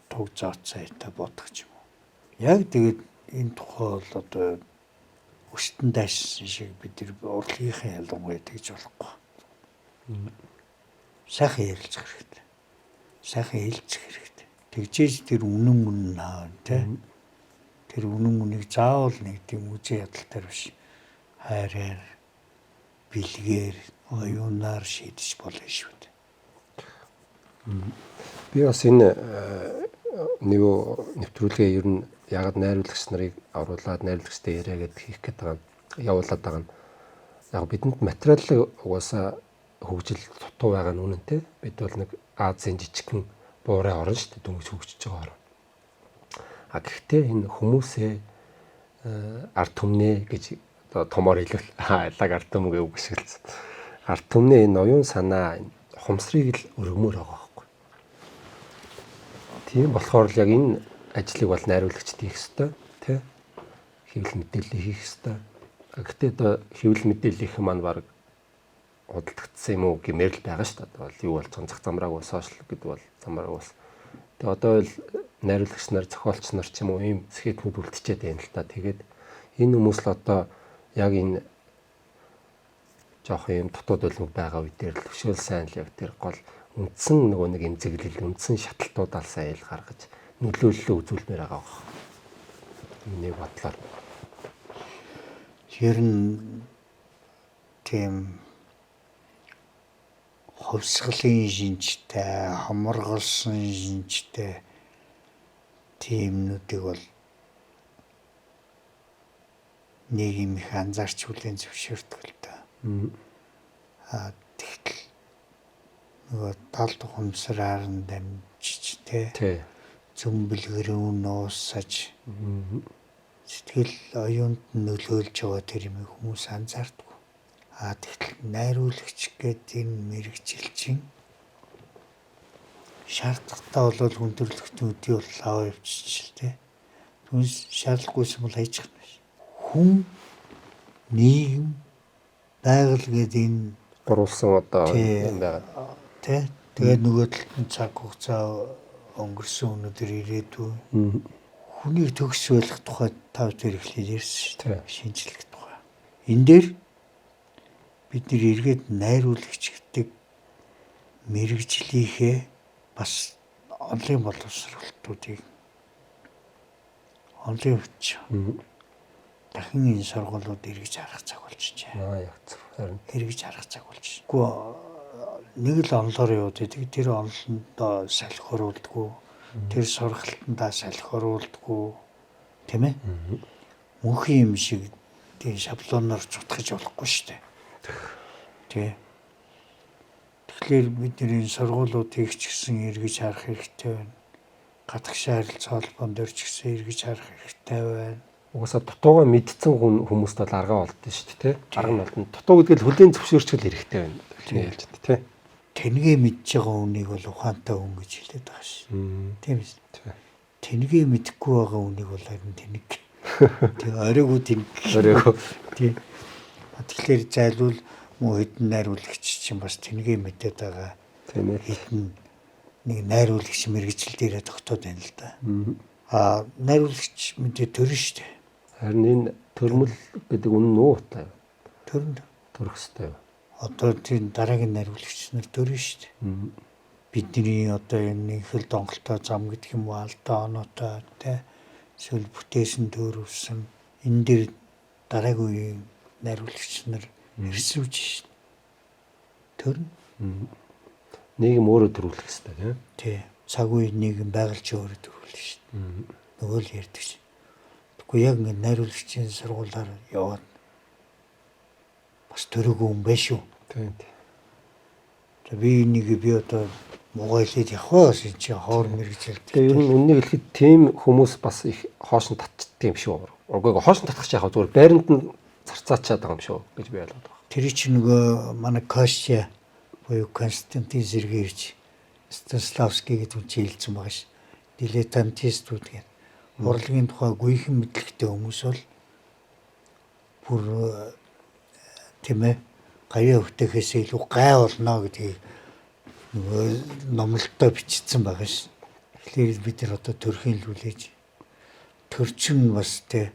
S2: туг зооцсайтай бодох юм. Яг тэгээд энэ тухай бол одоо өстөн дайсан шиг бид нар урлагийнхаа ялангуяа тэгж болохгүй. Сайхан ярилцах хэрэгтэй. Сайхан хэлцэх хэрэгтэй. Тэгжээж тэр үнэн аав тий. Тэр үнэнийг заавал нэг тийм үзээ ядалтаар биш. Хайраар, бэлгээр, оюунаар шийдэж болно шүү дээ.
S1: Би бас энэ нэвтрүүлгээ ер нь яг найруулагч нарыг оруулаад найруулагчтай яриагээд хийх гээд байгаа нь явуулаад байгаа нь яг бидэнд материал угаасаа хөгжил дутуу байгаа нь үнэнтэй. Бид бол нэг Азийн жижигхэн буурай орно шүү дээ дөнгөж хөгжиж байгаа орно. Гэхдээ энэ хүмүүсээ арт түмнээ гэж одоо томоор хэлвэл айлаг арт түм гэж үг шигэлсэн. Арт түмнээ энэ оюун санаа хумсрыг л өргөмөр байгаа байхгүй. Тийм болохоор л яг энэ ажлыг бол найруулагчд хийх ёстой, тий? Хэвлэл мэдээлэл хийх ёстой. Гэхдээ одоо хэвлэл мэдээллийнх маань баг худалдагдсан юм уу гэмээр л байгаа шүү дээ. Бол юу болж байгаа зах замрааг бол сошиал гэдэг бол замрааг бас. Тэгээ одоо л найруулагч нар, зохиолч нар ч юм уу ийм скетчнүүд үлдчихэд байна л та. Тэгээд энэ хүмүүс л одоо яг энэ жоох юм дутууд үлмэг байгаа үе дээр л хөшөөл сайн л яг тэр гол үндсэн нөгөө нэг эмзэглэл, үндсэн шатлалтуудаа сайн ил гаргаж нөлөөллөө үзүүлмээр байгаа баг. Миний бодлоор.
S2: Ер нь тийм хувьсгалын шинжтэй, хамаргалсан шинжтэй тиймнүүдийг бол нийгэм их анзаарч хүлээн зөвшөөрдөг л доо. Тэгтэл нөгөө талд ухамсараар нь дамжиж те зөмбөлгөрөө нуусаж сэтгэл оюунд нөлөөлж байгаа тэр юм хүмүүс анзаардаг. Тэгтэл найруулагч гэдэг энэ мэрэгжилчин шаардлагатай бол хүндрэлтний үдий бол аваа явчих л те. Түнс шаардлагагүйсэн бол хайж чадна ш. Хүн нийгэм байгаль гэдэг энэ
S1: гурвалсан одоо юм байгаа.
S2: Тэ тэгээд нөгөө талд нь цаг хугацаа өнгөрсөн өнөдөр ирээдүй хүнийг төгс болох тухай тав дээр эхлээд ярьсан шүү дээ. Шинжлэх тухай. Энэ дээр бид нэр эргээд найруулагч гэдэг мэрэгжлийнхээ бас онлын боловсролтуудыг онлын хүч дахин энэ сургуулиуд эргэж харах цаг болчихжээ.
S1: Яг зөв.
S2: Эргэж харах цаг болчих. Нэг л онлоор яваад байдаг. Тэр онлондоо салхи оруулдаггүй. Тэр сургалтандаа салхи оруулдаггүй. Тийм ээ? Мөнхийн юм шиг тийм шаблоноор цутгаж болохгүй шүү дээ. Тий. Тэгэхээр бид энэ сургуулиудыг ч гэсэн эргэж харах хэрэгтэй байна. Гадагшаа харилцаа холбоон дээр ч гэсэн эргэж харах хэрэгтэй байна.
S1: Угаасаа дутуугаа мэдсэн хүмүүст бол аргаа болдсон шүү дээ, тий. Арга нь болдсон. Дутуу гэдэг л хүлээн зөвшөөрчл хэрэгтэй байна. Хэлж байна, тий.
S2: Тэнгээ мэдж байгаа хүнийг бол ухаантай хүн гэж хэлээд байгаа шүү. Тийм биз. Тэнгээ мэдэхгүй байгаа хүнийг бол харин тэнэг. Тэг оройгоо тэнэг.
S1: Оройгоо.
S2: Тийм. Тэгэхээр зайлвал муу хэдэн найруулагч чинь бас тэнгээ мэдээд байгаа.
S1: Тийм ээ.
S2: Хэдэн нэг найруулагч мэрэгжил дээрээ тогтоод байна л да. Найруулагч мэдээ төрн шүү дээ.
S1: Харин энэ төрмөл гэдэг үнэн үү та?
S2: Төрн.
S1: Төрөх ёстой.
S2: Одоо тийм дараагийн найруулагч нар төрн шүү дээ. Бидний одоо энэ их л донголтой зам гэдэг юм уу алдаа оноотой те эсвэл бүтээсэн төрөвсөн энэ дэр дараагийн үеийн найруулагч нар ирсвж шүү дээ. Төрн.
S1: Нийгэм өөрөө төрүүлэх ёстой тийм.
S2: Тий. Цаг үеийн нийгэм байгальч өөрөө төрүүлнэ шүү дээ. Нөгөө л ярьдаг шүү. Тэгэхгүй яг ингэ найруулагчийн сургуулаар яваад бас төрөөгөө юм байна шүү.
S1: Тийм.
S2: Би одоо мугайлээд явах энэ чи хоор мэрэгжил.
S1: Тэгээ ер нь үннийг хэлэхэд тийм хүмүүс бас их хоошин татдаг юм шүү. Уггүй хоошин татах чи яг зүгээр байранд нь зарцаачаад байгаа юм шүү гэж би ойлгоод байна.
S2: Тэр чи нөгөө манай Костя буюу Константин Сергеевич Станиславский гэдэг хүн хэлсэн байгаа ш. Дилетантистууд гэдэг. Урлагийн тухай гүйхэн мэдлэгтэй хүмүүс бол бүр тийм ээ гавьяа өвтөхөөс илүү гай болно гэдгийг нөгөө номлолтоо бичсэн байгаа ш. Тэгэхээр бид нар одоо төрхийн лүүлээж төрчин бас тэ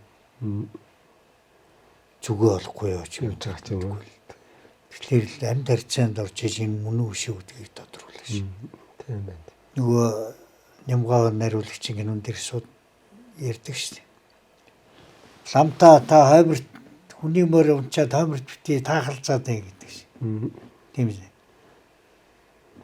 S2: зүгөө олохгүй явж байгаа юм. Тэгэхээр амьд харьцаанд орж иж энэ мөн үү шүү гэдгийг тодруулах ш.
S1: Тийм байна.
S2: Нөгөө нямгаа найруулагчийн гинүн дээр шууд ярьдаг ш. Ламта та хойберт хүний мөр унчаад хойберт бити таахалцаад байна гэдэг ш. Тийм үү.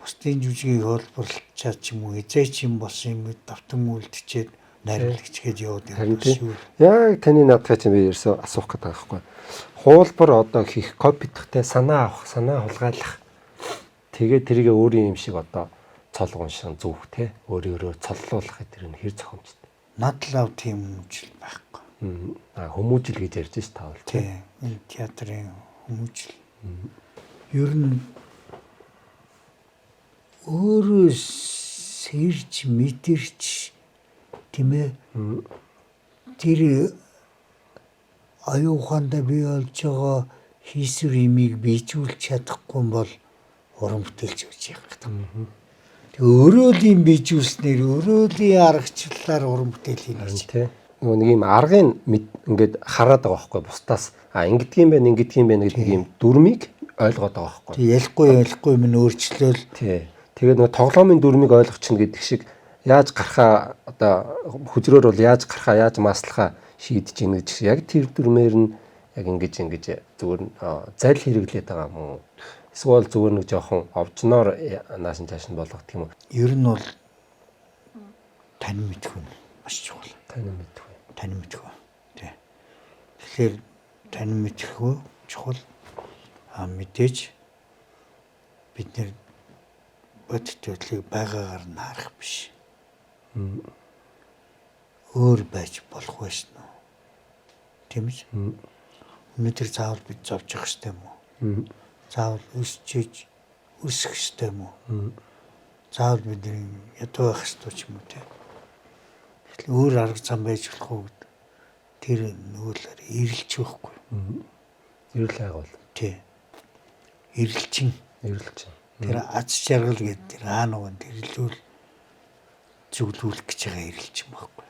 S2: Бусдын жүжигийг холборлчаад ч юм уу эзээч юм болсон юм давтан үлдчихэд найруулагч гэж яваад юм шүү.
S1: Яг таны надад ч би ерөөсөө асуух гэдэг байхгүй. Хуулбар одоо хийх копидхтэй санаа авах, санаа хулгайлах. Тэгээд тэрийг өөрийн юм шиг одоо цолгон шин зүвх те өөрөөрөө цоллуулах гэдэг нь хэр зохимжтой.
S2: Надлав тийм хүмжил байхгүй.
S1: Хүмүүжил гэж ярьж ш таавал
S2: тийм. Энэ театрын хүмүүжил. Ер нь өөрөө сэрж мэдэрч тийм ээ. Тэр аюу ухаандаа бий болж байгаа хийсвэр имийг бийжүүлж чадахгүй бол уран бүтээлч гэж яах гэдэг. Өөрөө л юм bijүүлснээр өөрөө л аргачлалаар уран бүтээл хийнэ
S1: Харин
S2: гэж.
S1: тий. Нөгөө нэг юм аргыг ингээд хараад байгаа байхгүй бусдаас ингэдэг юм байна гэдэг ийм дүрмийг ойлгоод байгаа байхгүй.
S2: Тэг ялахгүй минь өөрчлөөл
S1: Тий. Тэгээд нөгөө тоглоомын дүрмийг ойлгох чинь гэдэг шиг яаж гарахаа одоо хөзрөөр бол яаж гарахаа яаж маслахаа шийдэж ийн гэж яг тэр дүрмээр нь яг ингэж зүгээр зарил хэрэглээд байгаа юм уу? Эсвэл зүгээр нэг жоохон овжноор нааш нь цааш нь болгох юм уу?
S2: ер нь бол тань мэдэх нь маш чухал.
S1: Тань мэдгүй.
S2: Тань мэдэх. Тий. Тэгэхээр тань мэдэх чухал. Мэдээж бид нэр бодит төдлийг байгаагаар нь харах биш. Өөр байж болох байсан уу? Тийм үү? Өнөөдөр заавал бид зовж явах хэрэгтэй юм уу? Заавал өсөх хэрэгтэй юм уу? Заавал бид ядуу байх хэрэгтэй ч юм уу те? Өөр арга зам байж болох уу? Тэр нөгөөлөөр ирэлж байхгүй.
S1: Ирэл хайгуул.
S2: Тий. Ирэлчин. Тэр аз жаргал гэдэг тэр нуганд ирлүүл зүглүүлэх гэж байгаа ирэлчин байхгүй.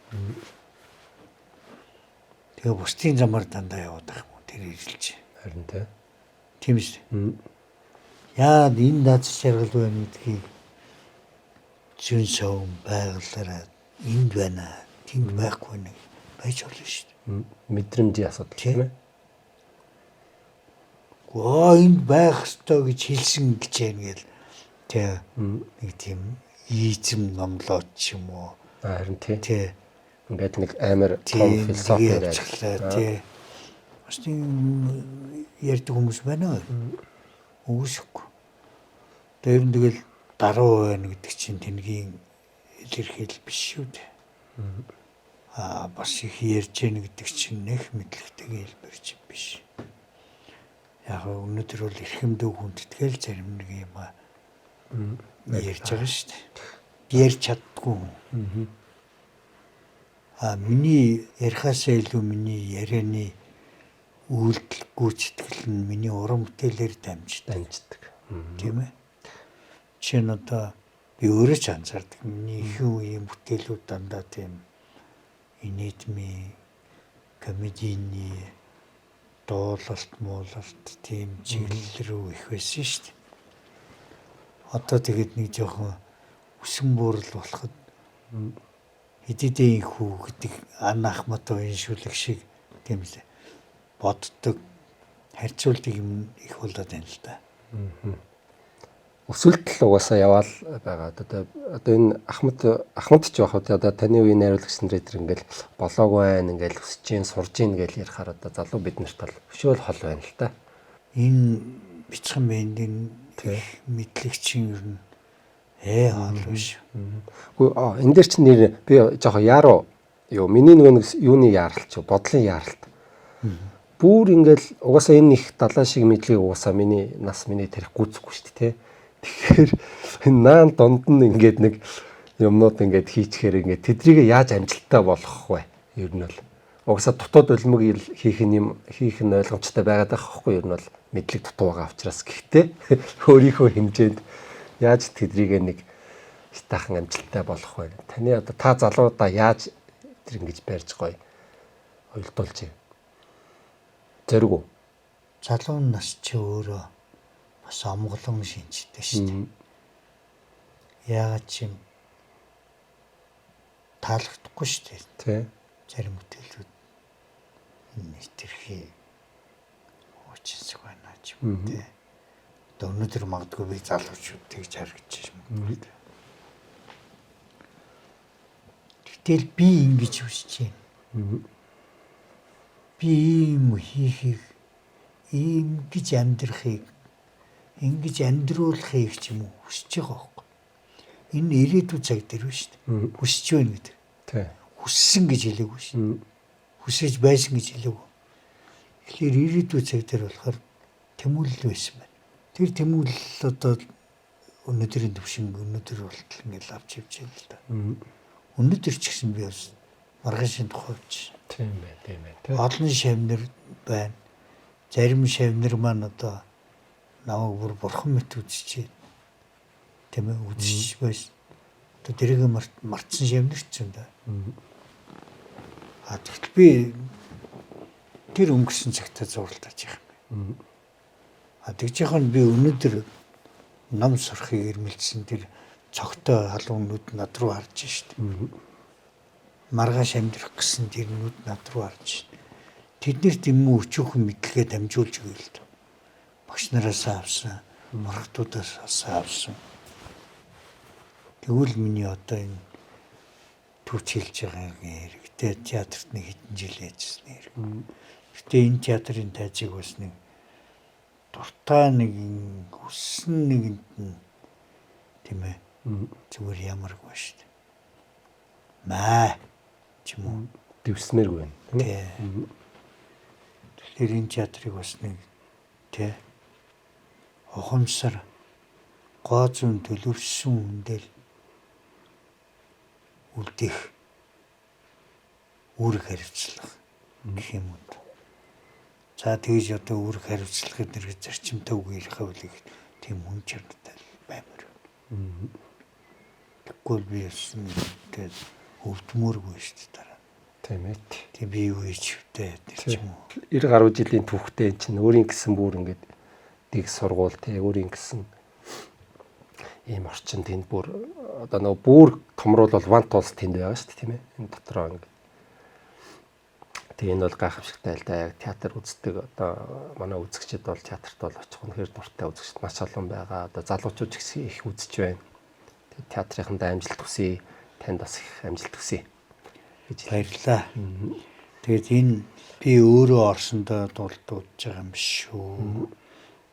S2: Тэгээ бусдын замаар дандаа яваад байх юм тэр ирэлчин.
S1: Харин тий.
S2: Тийм шүү. Яад энэ аз жаргал байна гэдгийг зүүн сав байгалаараа энд байна. Тэнд байхгүй нэг байж болно шүү.
S1: Мэдрэмжийн асуудал тийм ээ.
S2: Энд байх ёстой гэж хэлсэн гэж байна гэл тий нэг тийм ийзэм номлоод ч юм уу.
S1: Харин тий.
S2: Тий.
S1: Ингээд нэг амар том философи
S2: яриад тий. Бас тийм ярьдаг хүмүүс байна уу? Үгүйсэхгүй. Тэр нь тэгэл даруу байна гэдэг чинь тэнгийн илэрхийлэл биш шүү дээ. Бас их ярьж яах гэдэг чинь нэх мэдлэгтэй хэлбэр чинь биш. Яг өнөөдөр бол эрхэмдүү хүндэтгээл зарим нэг юм ярьж байгаа шүү дээ. Ярьж чаддгүй. Миний ярихаасаа илүү миний ярианы үйлдэл гүйцэтгэл нь миний уран бүтээлээр дамждаг. Тийм ээ. Жишээ нь одоо би өөрөө ч анзаардаг. Миний их үеийн бүтээлүүд дандаа тийм инедми комедийн дуулалт муулалт тийм чиглэл рүү их байсан шүү дээ. Одоо тэгээд нэг жоохон үсэн буурал болоход хэдийдээ хүү гэдэг ан ахмад уян шүлэг шиг тийм л боддог харьцуулдаг юм их болоод байна л да.
S1: Өсөлтөл угаасаа яваал байгаа. Одоо энэ Ахмад ч яг одоо таны үеийн найруулагч нар тэр ингээл болоог байна, ингээл өсөж гин, сурж гин гэж ярихаар одоо залуу бид нарт бол өшөөл хол байна л да.
S2: Энэ бяцхан бэндийн мэдлэгчин ер нь хол биш.
S1: Үгүй энэ дээр чинь нэр би жоохон яруу юу миний нэг юуны яаралч бодлын яаралт. Бүр ингээл угаасаа энэ их далаа шиг мэдлийг угаасаа миний тарих гүйцэхгүй шүү дээ. Тэгэхээр энэ наан донд нь ингээд нэг юмнууд ингээд хийчихээр ингээд тэдрийг яаж амжилттай болгох вэ? Ер нь бол угаасаа дутууд өлмөг хийх нь ойлгомжтой байгаад байгаа хгүй ер нь бол мэдлэг дутуу байгаа учраас гэхдээ өөрийнхөө хэмжээнд яаж тэдрийг нэг хитахан амжилттай болгох вэ? Таны одоо та залуудаа яаж тэр ингэж барьж гоё ойлдуулж юм? Зэрэг үү?
S2: Залуу нас чи өөрөө бас амгалан шинжтэй шүү дээ. Яагаад ч юм таалагдахгүй шүү дээ.
S1: Тий.
S2: Зарим бүтээлүүд нийтэрхий уучсаг байна ч юм уу тий. Одоо өнөөдөр магадгүй би залуучууд тэгж харагдаж юм. Гэтэл би ингэж хүсэж байна. Би ийм хийхийг ингэж амьдрахыг ингэж амьдруулахыг ч юм уу хүсэж байгаа байхгүй. Энэ ирээдүйн цаг дээр биш шүү дээ. Хүсэж байна гэдэг.
S1: Тий.
S2: Хүссэн гэж хэлээгүй шүү. Хүсэж байсан гэж хэлээгүй. Тэгэхээр ирээдүйн цаг дээр болохоор тэмүүлэл байсан байна. Тэр тэмүүлэл одоо өнөөдрийн төвшинг өнөөдөр болтол ингээл авч явж байна л да. Өнөөдөр ч гэсэн би бас маргаашийн тухайч.
S1: Тийм ээ.
S2: Олон шавнар байна. Зарим шавнар маань одоо намайг бүр бурхан мэт үзчихээ. тийм ээ үзэж байсан. Одоо дэрэг мартсан шавнарч юм да. Тэгтэл би тэр өнгөрсөн цагтаа зурлаж байгаа юм. Тэгж яхаа нь би өнөөдөр ном сурахыг эрмэлзсэн тэр цогтой халуун нүд над руу харж штт. Маргааш амьдрах гэсэн тэр нүд над руу харж штт. Тэднэрт юм уу өчүүхэн мэдлэгээ дамжуулж өгье л дөө. Багш нараас авсан, морхтуудаас авсан. Тэгвэл миний одоо энэ төвч хэлж байгаа хэрэгтэй театрт нэг хэдэн жил ажилласан хэрэг. Гэтэ энэ театрын тайзыг бас нэг дуртай нэг хүссэн нэгэнд нь тийм ээ зүгээр ямаргүй шүү дээ. Маа ч юм уу
S1: дэвсмээргүй байна.
S2: Тийм. Тэгэхээр энэ театрыг бас нэг тий ухамсар гоо зүүн төлөвшсөн хүндэл үлдэх үүрэг хариуцлага гэх юм уу. За тэгж одоо үүрэг хариуцлагыг нэр зарчимтай үг ярих хавлыг тийм хүн чанартай баймар. Тэгвэл би ясна тэгээд өвдмөргүй шүү дээ дараа.
S1: Тийм ээ.
S2: Тэг би юу хийж втэ тэр ч юм уу.
S1: 90 гаруй жилийн түүхтэй чинь өөрийн гэсэн бүр ингээд дэг сургууль тий өөрийн гэсэн ийм орчин тэнд бүр одоо нөгөө бүр томруулбал вант толс тэнд байгаа шүү дээ тийм ээ. Энэ дотроо ингээд. Тэгээ энэ бол гайхамшигтай л да яг театр үздэг одоо манай үзэгчид бол театрт бол очих үнэхээр дуртай үзэгчд маш олон байгаа. Одоо залуучууд их үзэж байна. Тэгээ театрынхандаа амжилт хүсье. Танд бас их амжилт хүсье.
S2: Баярлалаа. Тэгээд энэ би өөрөө орсондоо дуулдуулж байгаа юм шүү.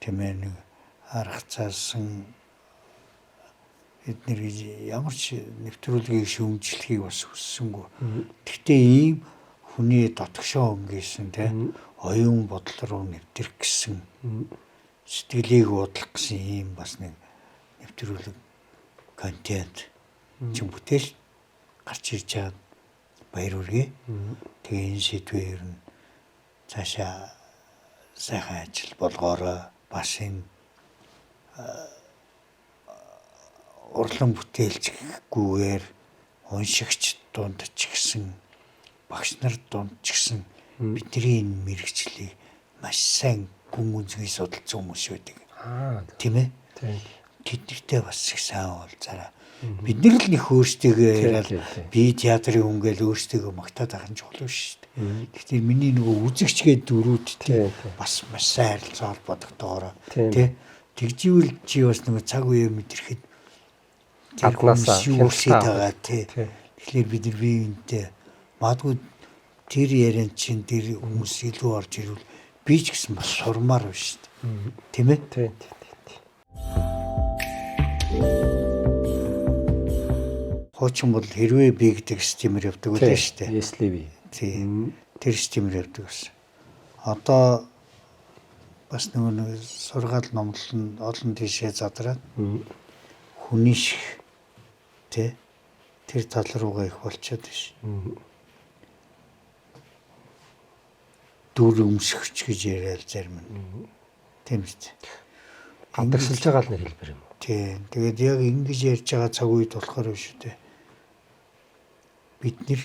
S2: Тэмээ нэг арга цаасан эдгээр ямар ч нэвтрүүлгийг шүүмжлэхийг бас хүссэнгүй. Гэхдээ ийм хүний дотгошоо өнгөсөн те оюун бодол руу нэвтрэх гэсэн сэтгэлийг бодлох гэсэн ийм бас нэг нэвтрүүлэг контент ч бүтээл гарч ирж байгаа. Баяр хүргэе. Тэгээ энэ сэдвээр нь цаашаа сайхан ажил болгоорой. Бас энэ урлан бүтээлчгүйгээр уншигч дунд ч гэсэн багш нар дунд ч гэсэн бидний энэ мэрэгчлийг маш сайн гүн үзгий судалсан хүмүүс байдаг. Тийм ээ? Тийм. Тэднэртэй бас их сайн уулзаарай. Бид нар л нэг өөрсдөө яриад би театрын хүн гэж өөрсдөө магтаад байгаа юм чухал биш шүү дээ. Тэгэхээр миний нөгөө үзэгчгээд дөрүүд тийм бас маш сайн харилцаа холбогдохоороо тий. Тэгживэл чи бас нөгөө цаг үеэ мэдрэхэд тэр хүмүүс юу хийгээд байгаа тий. Тэгэхээр бид нар биеинтэй магадгүй тэр яриан чинь тэр хүмүүс илүү орж ирвэл би ч гэсэн бас сурмаар байна шүү дээ. Тийм ээ? Тийм. Хуучин бол хэрвээ би гэдэг стимер явдаг үлээ шүү дээ.
S1: Есливи.
S2: Тийм. Тэр стимер явдаг бас. Одоо бас нэг сургаал номлол олон тийшээ задраад хүний шиг тий тэр тал руугаа их болчиход биш. Дүр өмсгч гэж яриад зарим нь. Тийм үү?
S1: Гадагшилж байгаа л нэр хэлбэр юм уу?
S2: Тийм. Тэгээд яг ингэж ярьж байгаа цаг үед болохоор биш үү? Бид нэр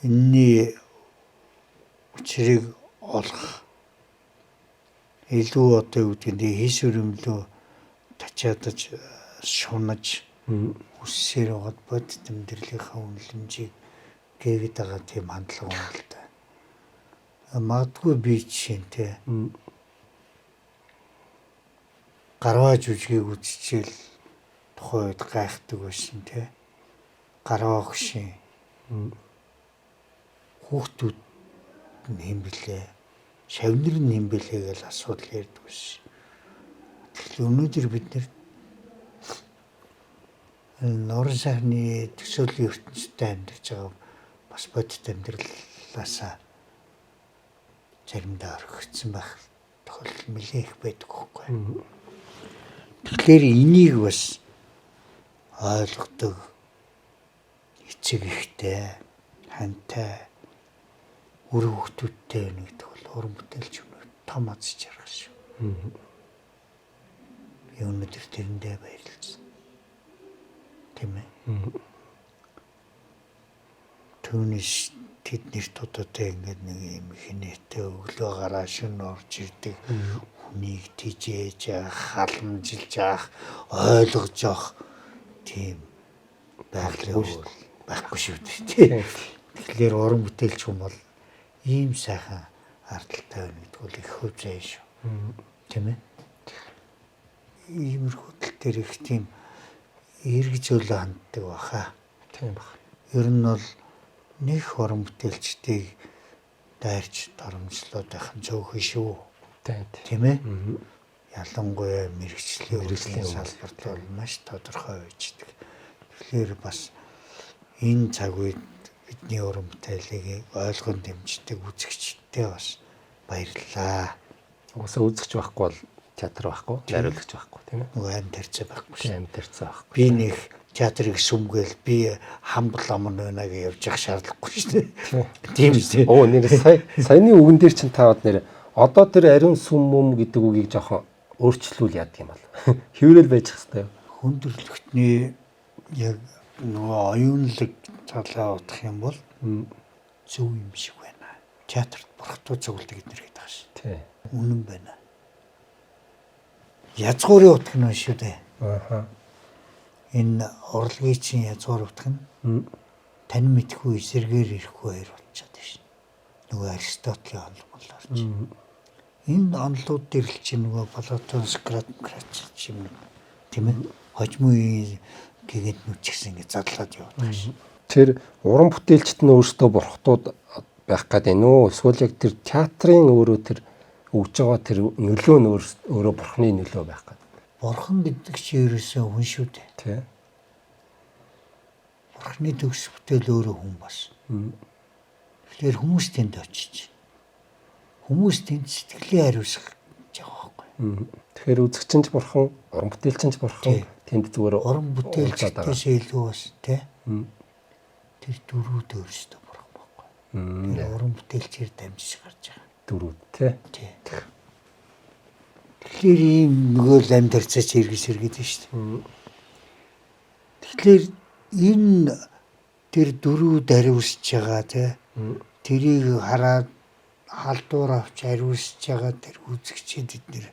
S2: энэний учрыг олох илүү одоо юу гэдэг нь хийс өрөмлөө тачаадаж шунаж үссээр байгаад бодит амьдралынхаа үнэлэмжийг гээгээд байгаа тийм хандлага байна л да. Магадгүй би жишээнтэй гарваа жүжигийг үзчихэл тухайн үед гайхдаг байсан тий. Гарваа хөшин хүүхдүүд нь хэм блэ, шавнар нь хэм блэ гэж асуудал ярьдаг байсан. Тэгэхээр өнөөдөр бид нуран сайхны төсөөллийн ертөнцид амьдарч байгаа бас бодит амьдралаасаа заримдаа орхигдсан байх тохиолдол нэлээд их байдаг байхгүй. Тэгэхээр энийг бас ойлгодог эцэг ихтэй, хантай, үр хүүхдүүдтэй нэг тохиол уран бүтээлч юм том аз жаргал шүү. Би өнөөдөр тэрэндээ баярлсан. Тийм ээ. Түүнээс тэднэрт одоо ингээд нэг юм хинээтэй өглөө гараа шөнө орж ирдэг хүнийг тижээж яах, халамжилж яах, ойлгож яах тийм байхгүй шүү дээ. Тэгэхээр уран бүтээлч хүн бол ийм сайхан ардалтай байна гэдэг бол их хөв зай шүү. Тийм ээ. Иймэрхүү тал дээр их тийм эргэж өлөө ханддаг баха.
S1: Тийм баг.
S2: Ер нь бол нэг уран бүтээлчдийг дайрч доромжлоод байх нь зөвхөн шүү. Тийм ээ. Ялангуяа мэрэгчлийн салбарт бол маш тодорхой байждаг. Тэгэхээр бас энэ цаг үед бидний уран бүтээлийг ойлгон дэмждэг үзэгчдтэй бас баярлалаа.
S1: Угсаа үзэгч байхгүй бол театр байхгүй, найруулагч байхгүй тийм ээ.
S2: Нөгөө амт харьцаа байхгүй шүү.
S1: Амт харьцаа байхгүй.
S2: Би нэг театрыг сүмгээл би хамбал амн байна гэж явж явах шаардлагагүй шүү дээ. Тийм үү?
S1: Оо нэр саяны үгэн дээр чинь таваад нэр одоо тэр ариун сүм юм гэдэг үгийг жоохон өөрчлөл яадаг юм бол. Хэврэл байж хэвээр.
S2: Хүндрэлтний яг нөгөө оюунлаг талаа утгах юм бол зөв юм шиг байна. Театрт бурхтуу зөвлөдөг эднэр гэдэг байгаа шүү.
S1: Тий.
S2: Үнэн байна. Язгуурын утга нь шүү дээ.
S1: Ааха.
S2: Энэ урлагийн чинь язгуур утга нь тань мэдхгүй эсэргээр ирэхгүй хоёр болчиход байна шин. Нөгөө Аристотелийн онол болоорч. Энэ онолууд дээр л чинь нөгөө Платон, Сократ юм тийм ээ. Хожмын гигантнүүд ч гэсэн ингэ задлаад явдаг шин.
S1: Тэр уран бүтээлчт нь өөрсдөө бурхтууд байх гэдэг нөө эсвэл яг тэр театрын өөрөө тэр өгж байгаа тэр нөлөө нь өөрөө бурхны нөлөө байх гэдэг.
S2: Бурхан гэдэг чинь ерөөсөө хүн шүү дээ.
S1: Тий.
S2: Бурхны төгс бүтээл өөрөө хүн бас. Тэгэхээр хүмүүс тэнд очиж. Хүмүүс тэнд сэтгэлээ хариуцах гэж байгаа байхгүй.
S1: Тэгэхээр үзэгчэнч бурхан, уран бүтээлчэнч бурхан тэнд зүгээр
S2: уран бүтээлчдээс илүү бас тий. Тэр дөрүүд өөрсдөө бурхан байхгүй. Тэр уран бүтээлчээр дамжиж гарч байгаа.
S1: Дөрүүд тий.
S2: Тэгэхээр ийм нөгөө л амт харьцаач эргэдэг шүү дээ. Тэгэхээр энэ тэр дөрүүд хариуцж байгаа тий. Тэрийг хараад халдвар авч хариуцж байгаа тэр үзэгчид эднэр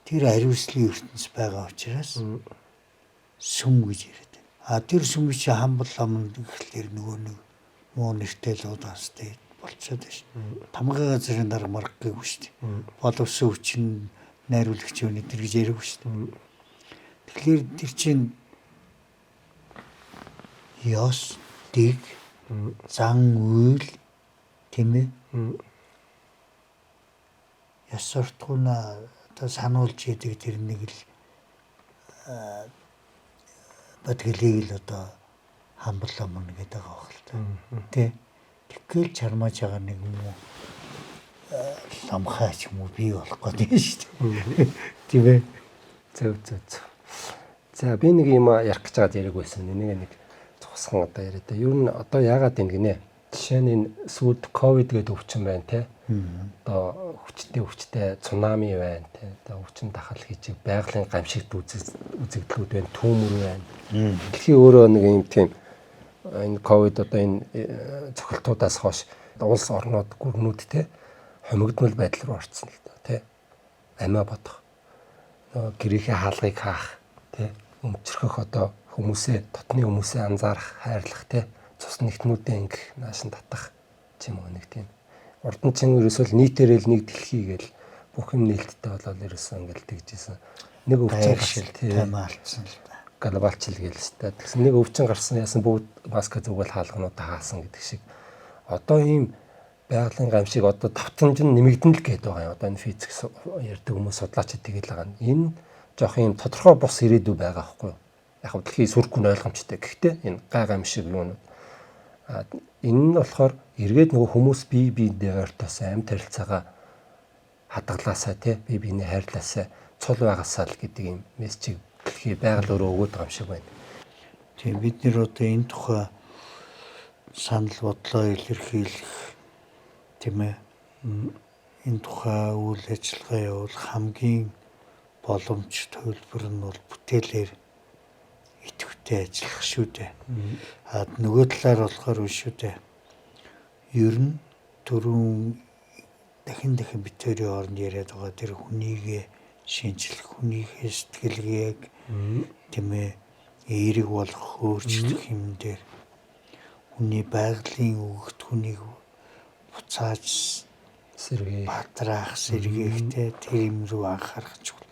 S2: тэр хариуцлын ертөнц байгаа учраас сүм гэж яриад байна. Тэр сүм чи хамбал амн гэхлээр нөгөө нэг муу нэртэй л удаастай болцоод байна шүү. Тамга газрын дарга марга гэв шүү дээ. Боловсон хүчин найруулагч өнө тэр гэж яриаг шүү дээ. Тэгэхээр тэр чинь ёс дэг зан үйл тийм ээ. Ёс суртахуунаа одоо сануулж идэг тэр нэг л бодглийг л одоо хамбал амн гэдэг байгаа байх л та. Тэ. Тэгэл чармааж байгаа нэг юм уу ламхаач юм уу бий болох гэдэг шүү дээ. Тийм ээ.
S1: Зөв. За би нэг юм ярих гэж байгаад яриаг байсан. Нэг цусхан одоо яриад. Ер нь одоо яагаад юм гинэ? Жишээ нь энэ сүүлд ковид гэдэг өвчин байна те. Одоо хүчтэй цунами байна те. Одоо өвчин дахал хийж байгалийн гамшигт үзэгдлүүд байна, түүмэр байна. Дэлхийн өөрөө нэг юм тийм энэ ковид одоо энэ цохилтуудаас хойш улс орнууд гүрнүүд те хомигдмал байдал руу орсон л да те. Амиа бодох. Гэрийнхээ хаалгыг хаах те. Өмчрөх одоо дотны хүмүүсээ анзаарах, хайрлах те. Цус нэгтнүүдээ ингэх, нааш нь татах юм уу нэг тийм. Урд нь чинь ерөөсөө нийтээрээ л нэг дэлхий гээл бүх юм нээлттэй болоод ерөөсөө ингээл тэгжсэн. Нэг өвчин гарсан тийм
S2: алдсан л да.
S1: Глобалчил гээл л та. Тэгсэн нэг өвчин гарсан яасан бүгд маска зүгэл хаалгануудаа хаасан гэдэг шиг. Одоо ийм байгалийн гамшиг одоо давтамж нь нэмэгдэн л гээд байгаа юм. Одоо энэ физикс ярьдаг хүмүүс судлаачид тэгэл байгаа. Энэ жоох юм тодорхой бус ирээдүй байгаа байхгүй юу? Яг нь дэлхийн сүрхгүн ойлгомжтой. Гэхдээ энэ гай гамшиг юунууд энэ нь болохоор эргээд нөгөө хүмүүс бие биендээ ойртоосоо амт харилцаагаа хадгалаасаа тий бие биенээ хайрлаасаа цул байгаасаа л гэдэг юм мессежийг дэлхий байгаль өөрөө өгөөд байгаа юм шиг байна.
S2: Тийм бид нэр одоо энэ тухай санал бодлоо илэрхийлэх тийм ээ. Энэ тухай үйл ажиллагаа явуулах хамгийн боломж төлбөр нь бол бүтээлээр идэвхтэй ажиллах шүү дээ. Нөгөө талаар болохоор биш шүү дээ. Ер нь түрүүн дахин битүүрийн хооронд яриад байгаа тэр хүнийгээ шинжлэх, хүнийхээ сэтгэлгээг тийм ээ эерэг болох өөрчлөх юм дээр хүний байгалийн өгөгд хүнийг буцааж
S1: Сэргээ.
S2: батраах, сэргээхтэй тэр юм руу анхаарах чухал.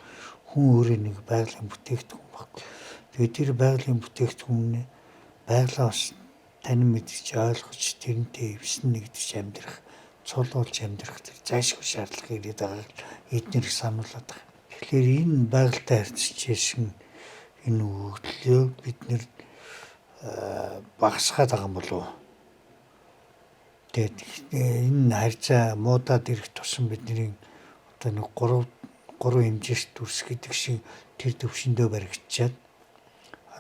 S2: Хүн өөрөө нэг байгалийн бүтээгдэхүүн баггүй. Тэгээд тэр байгалийн бүтээгдэхүүн байгалаа бас танин мэдж ойлгож тэрнтэй эвсэн нэгдэж амьдрах, цулуулж амьдрах тэр зайлшгүй шаардлага ирээд байгааг эднэр сануулад байгаа. Тэгэхээр энэ байгальтай харьцчихсэн энэ өгөгдлөө бид нэр багасгаад байгаа юм болов уу? Тэгээд энэ харьцаа муудаад ирэх тусам бидний одоо нэг 3 хэмжээст дүрс гэдэг шиг тэр төвшөндөө баригдчиад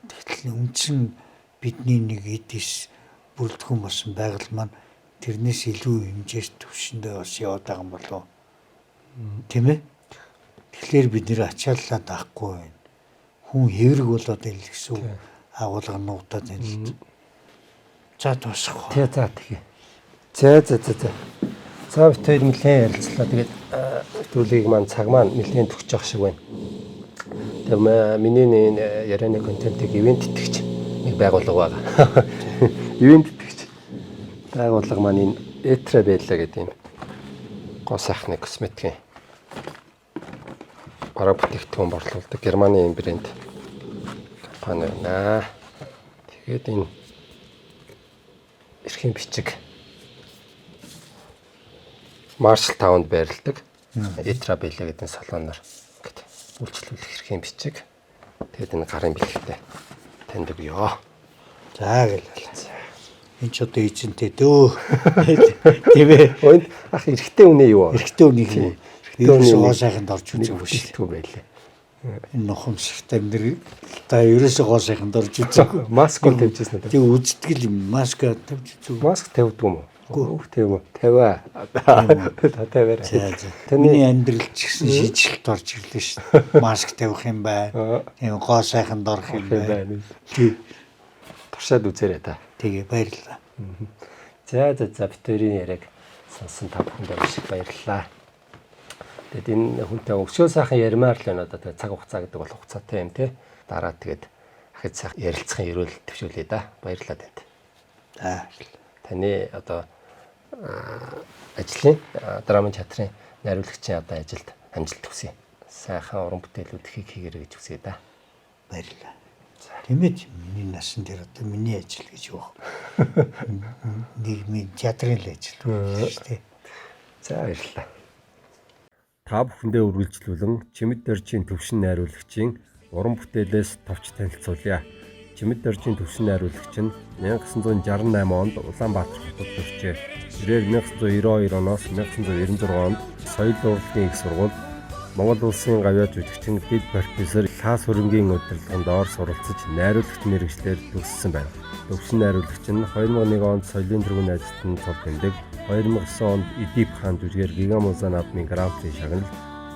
S2: тэгэхээр үндсэн бидний нэг эдис бүрэлдэхүүн болсон байгаль маань тэрнээс илүү хэмжээст төвшөндөө бас яваад байгаа юм болов уу? Тийм ээ? Тэгэхээр бид нэр ачааллаад авахгүй байна. Хүн хэврэг болоод байл гэсэн агуулга нуудаад байна л дээ. За дуусах.
S1: За тэгээ. За. За бит хоёр нэлээд ярилцлаа. Тэгээд төлөвийг маань цаг маань нэлээд төгсөж явах шиг байна. Тэгээд миний ярианы контентыг ивент итгэж нэг байгууллага байгаа. Ивент итгэж байгууллага маань энэ Ettra Bella гэдэг юм гоо сайхны косметикийн бараа бүтээгдэхүүн борлуулдаг Германы брэнд компани байна. Тэгээд энэ эрхийн бичиг Marshall Town-д байрладаг Ettra Bella гэдэг салоноор ингээд үйлчлүүлэх эрхийн бичиг. Тэгээд энэ гарын бэлэгтэй танд өгье.
S2: За гэлээ. Энд ч одоо эзэнтэй дөө. Тийм ээ.
S1: Энд ах эрэгтэй үнэ юу?
S2: Эрэгтэй үнийг ерөөсөө гоо сайханд орж үзэх
S1: бүшилтгүй байлээ.
S2: Энэ нухамсагтай энэ та ерөөсөө гоо сайханд орж үзээгүй.
S1: Маск тавьчихсан уу?
S2: Тэг үзтгэл юм. Маск тавьчих зүг.
S1: Маск тавьдаг юм уу? Үгүй тийм үү. Тавиа. Та тавиараа.
S2: Таны амьдрал ч гэсэн шийдэлт орж ирлээ шүү. Маск тавих юм байна. Тийм гоо сайханд орох юм байна.
S1: Туршаад үзээрэй та.
S2: Тэгээ баярлалаа.
S1: За битүүрийн яриаг сонсон та бүхэнд маш их баярлалаа. Тэгэд энэ хүнтэй өсгөө сайхан ярмаар л байна. Одоо цаг хугацаа гэдэг бол хугацаатай юм тий. Дараа тэгээд ахиж сайхан ярилцахын ерөөл төвшүүлээ да. Баярлалаа танд.
S2: За.
S1: Таны одоо ажлын драмын театрын найруулагчийн одоо ажилд амжилт хүсье. Сайхан уран бүтээлүүд хийгээрэй гэж хүсье да.
S2: Баярлалаа. Тэмээд миний насан дээр одоо миний ажил гэж юу. Нийгмийн театрын л ажил шүү дээ.
S1: За баярлалаа. Та бүхэндээ үргэлжлүүлэн Чимэд доржийн төвшин найруулагчийн уран бүтээлээс товч танилцуулъя. Чимэд доржийн төвшин найруулагч нь 1968 онд Улаанбаатар хотод төржээ. Тэрээр 1992 оноос 1996 онд соёл урлагийн их сургуульд Монгол улсын гавьяа жүжигчин дэд профессор Лаас Хөрөнгийн удирдлаганд ор суралцж найруулагч мэргэжлэр төгссөн байна. Төвшин найруулагч нь 2001 онд соёлын тэргүүн ажилтнанд цол тэмдэг, 2009 онд Эдип хаан жүжигээр Гигамуза наадмын гран-при шагналж,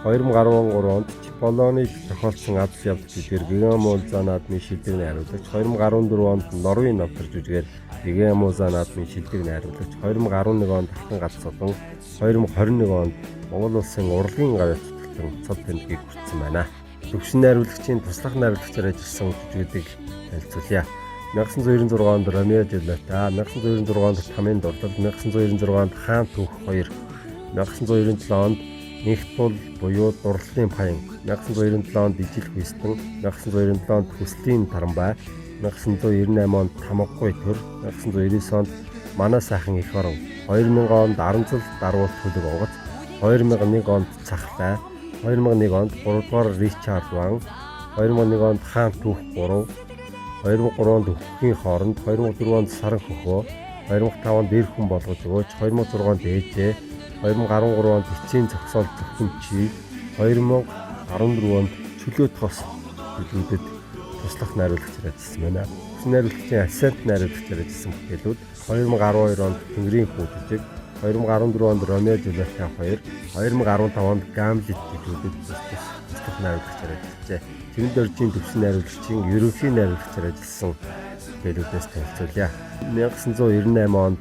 S1: 2013 онд Чиполлоны тохиолдсон адал явдал жүжигээр Гигамуза наадмын шилдэг найруулагч, 2014 онд Норвын навтар жүжигээр Гигамуза наадмын шилдэг найруулагч, 2011 онд Алтан гац цолон, 2021 онд Монгол улсын урлагийн гавьяа цол тэмдгийг хүртсэн байна. Төвшин найруулагчийн туслах найруулагчаар ажилласан жүжигүүдийг танилцуулъя. 1996 онд Ромео Жулиета, 1996 онд Тамийн дурдал, 1996 онд Хаан түүх 2, 1997 онд Нэгт тул буюу дурлалын паян, 1997 онд Ижил хүйстэн, 1997 онд Хүслийн тарамбай, 1998 онд Тамгагүй төр, 1999 онд Манай сайхан их орон, 2000 онд Аранзал даруул төлөв онгоц, 2001 онд Цахлай, 2001 онд 3 дугаар Ричард Ван, 2001 онд Хаан түүх 3, 2003 онд Өвхгийн хооронд, 2004 онд Саран хөхөө, 2005 онд Эр хүн болгож өгөөч, 2006 онд Ээжээ, 2013 онд Эцсийн зогсоол зөвхөн чи, 2014 онд Чөлөө тос бүлүүдэд туслах найруулагчаар ажилласан байна. Төвшин найруулагчийн ассистент найруулагчаар ажилласан бүтээлүүд 2012 онд Тэнгэрийн хүү жүжиг, 2014 онд Ромео Жулиета 2, 2015 онд Гамлет жүжигүүдэд дахь найруулагчаар ажиллажээ. Тэрэн дөржийн төвсөн найруулагчийн ерөнхий найруулагчаар ажилласан хэлүүдээс танилцуулъя. 1998 онд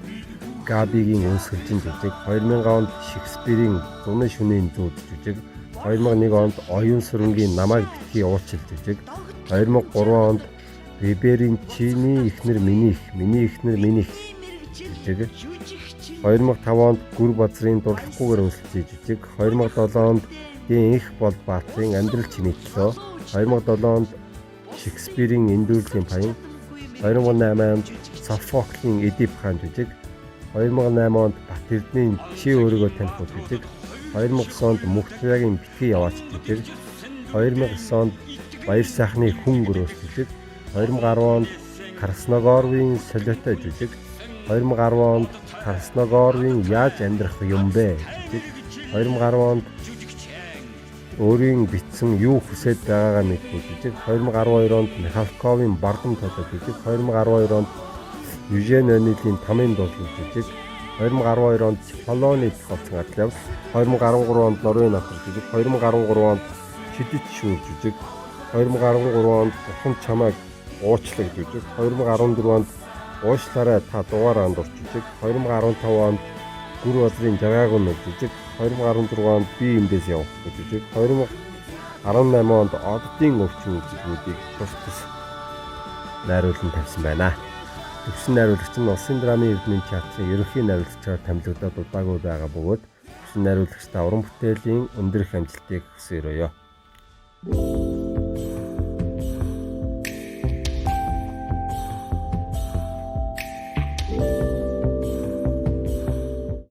S1: Габигийн өнсгөлжин жүжиг, 2000 онд Шекспирийн Зуны шөнийн зүүд жүжиг, 2001 онд Оюун сүрэнгийн Намайг битгий уучлал жүжиг, 2003 онд Веберийн Чиний эхнэр миний эхнэр минийх жүжиг, 2005 онд Гүр Базрын Дурлахгүйгээр өнсөлцсөн жүжиг, 2007 онд Дэн их бол Баатрын Амьдрал чиний төлөө, 2007 онд Шекспирийн Эндүрлийн паян, 2008 онд Софоклийн Эдип хаан жүжиг, 2008 онд Бат Эрдэнийн Чи өөрийгөө таних жүжиг, 2009 онд Мухтагийн Битгий яваач жүжиг, 2009 онд Баяр сайхны хүн гөрөөс жүжиг, 2010 онд Красногоровын Солиотой жүжиг, 2010 онд Красногоровын Яаж амьдрах юм бэ жүжиг, 2010 онд өөрийн бичсэн юу хүсэж байгаагаа мэдгүй жүжиг, 2012 онд Михалковын Бардам толгой жүжиг, 2012 онд Южен Онилийн Тамийн дуулал жүжиг, 2012 онд Полоны тохиолдсон адал явдал, 2013 онд Норвегийн нохор жүжиг, 2013 онд Шидэж шүүр жүжиг, 2013 онд Бухан чамайг уучлаг жүжиг, 2014 онд уушлаарай та дугаараа андуурч жүжиг, 2015 онд Гүр Базрын Жагаагүй нүд жүжиг, 2016 онд Би эндээс явах жүжиг, 2018 онд Оддын өвчин жүжигүүдийг тус найруулан тавьсан байна. Төвсөн найруулагч нь Улсын драмын Эрдэнэ театрын ерөнхий найруулагчаар томилогдоод удаагүй байгаа бөгөөд төвсөн найруулагчдаа уран бүтээлийн өндөр их амжилтыг хүсье өрөөё.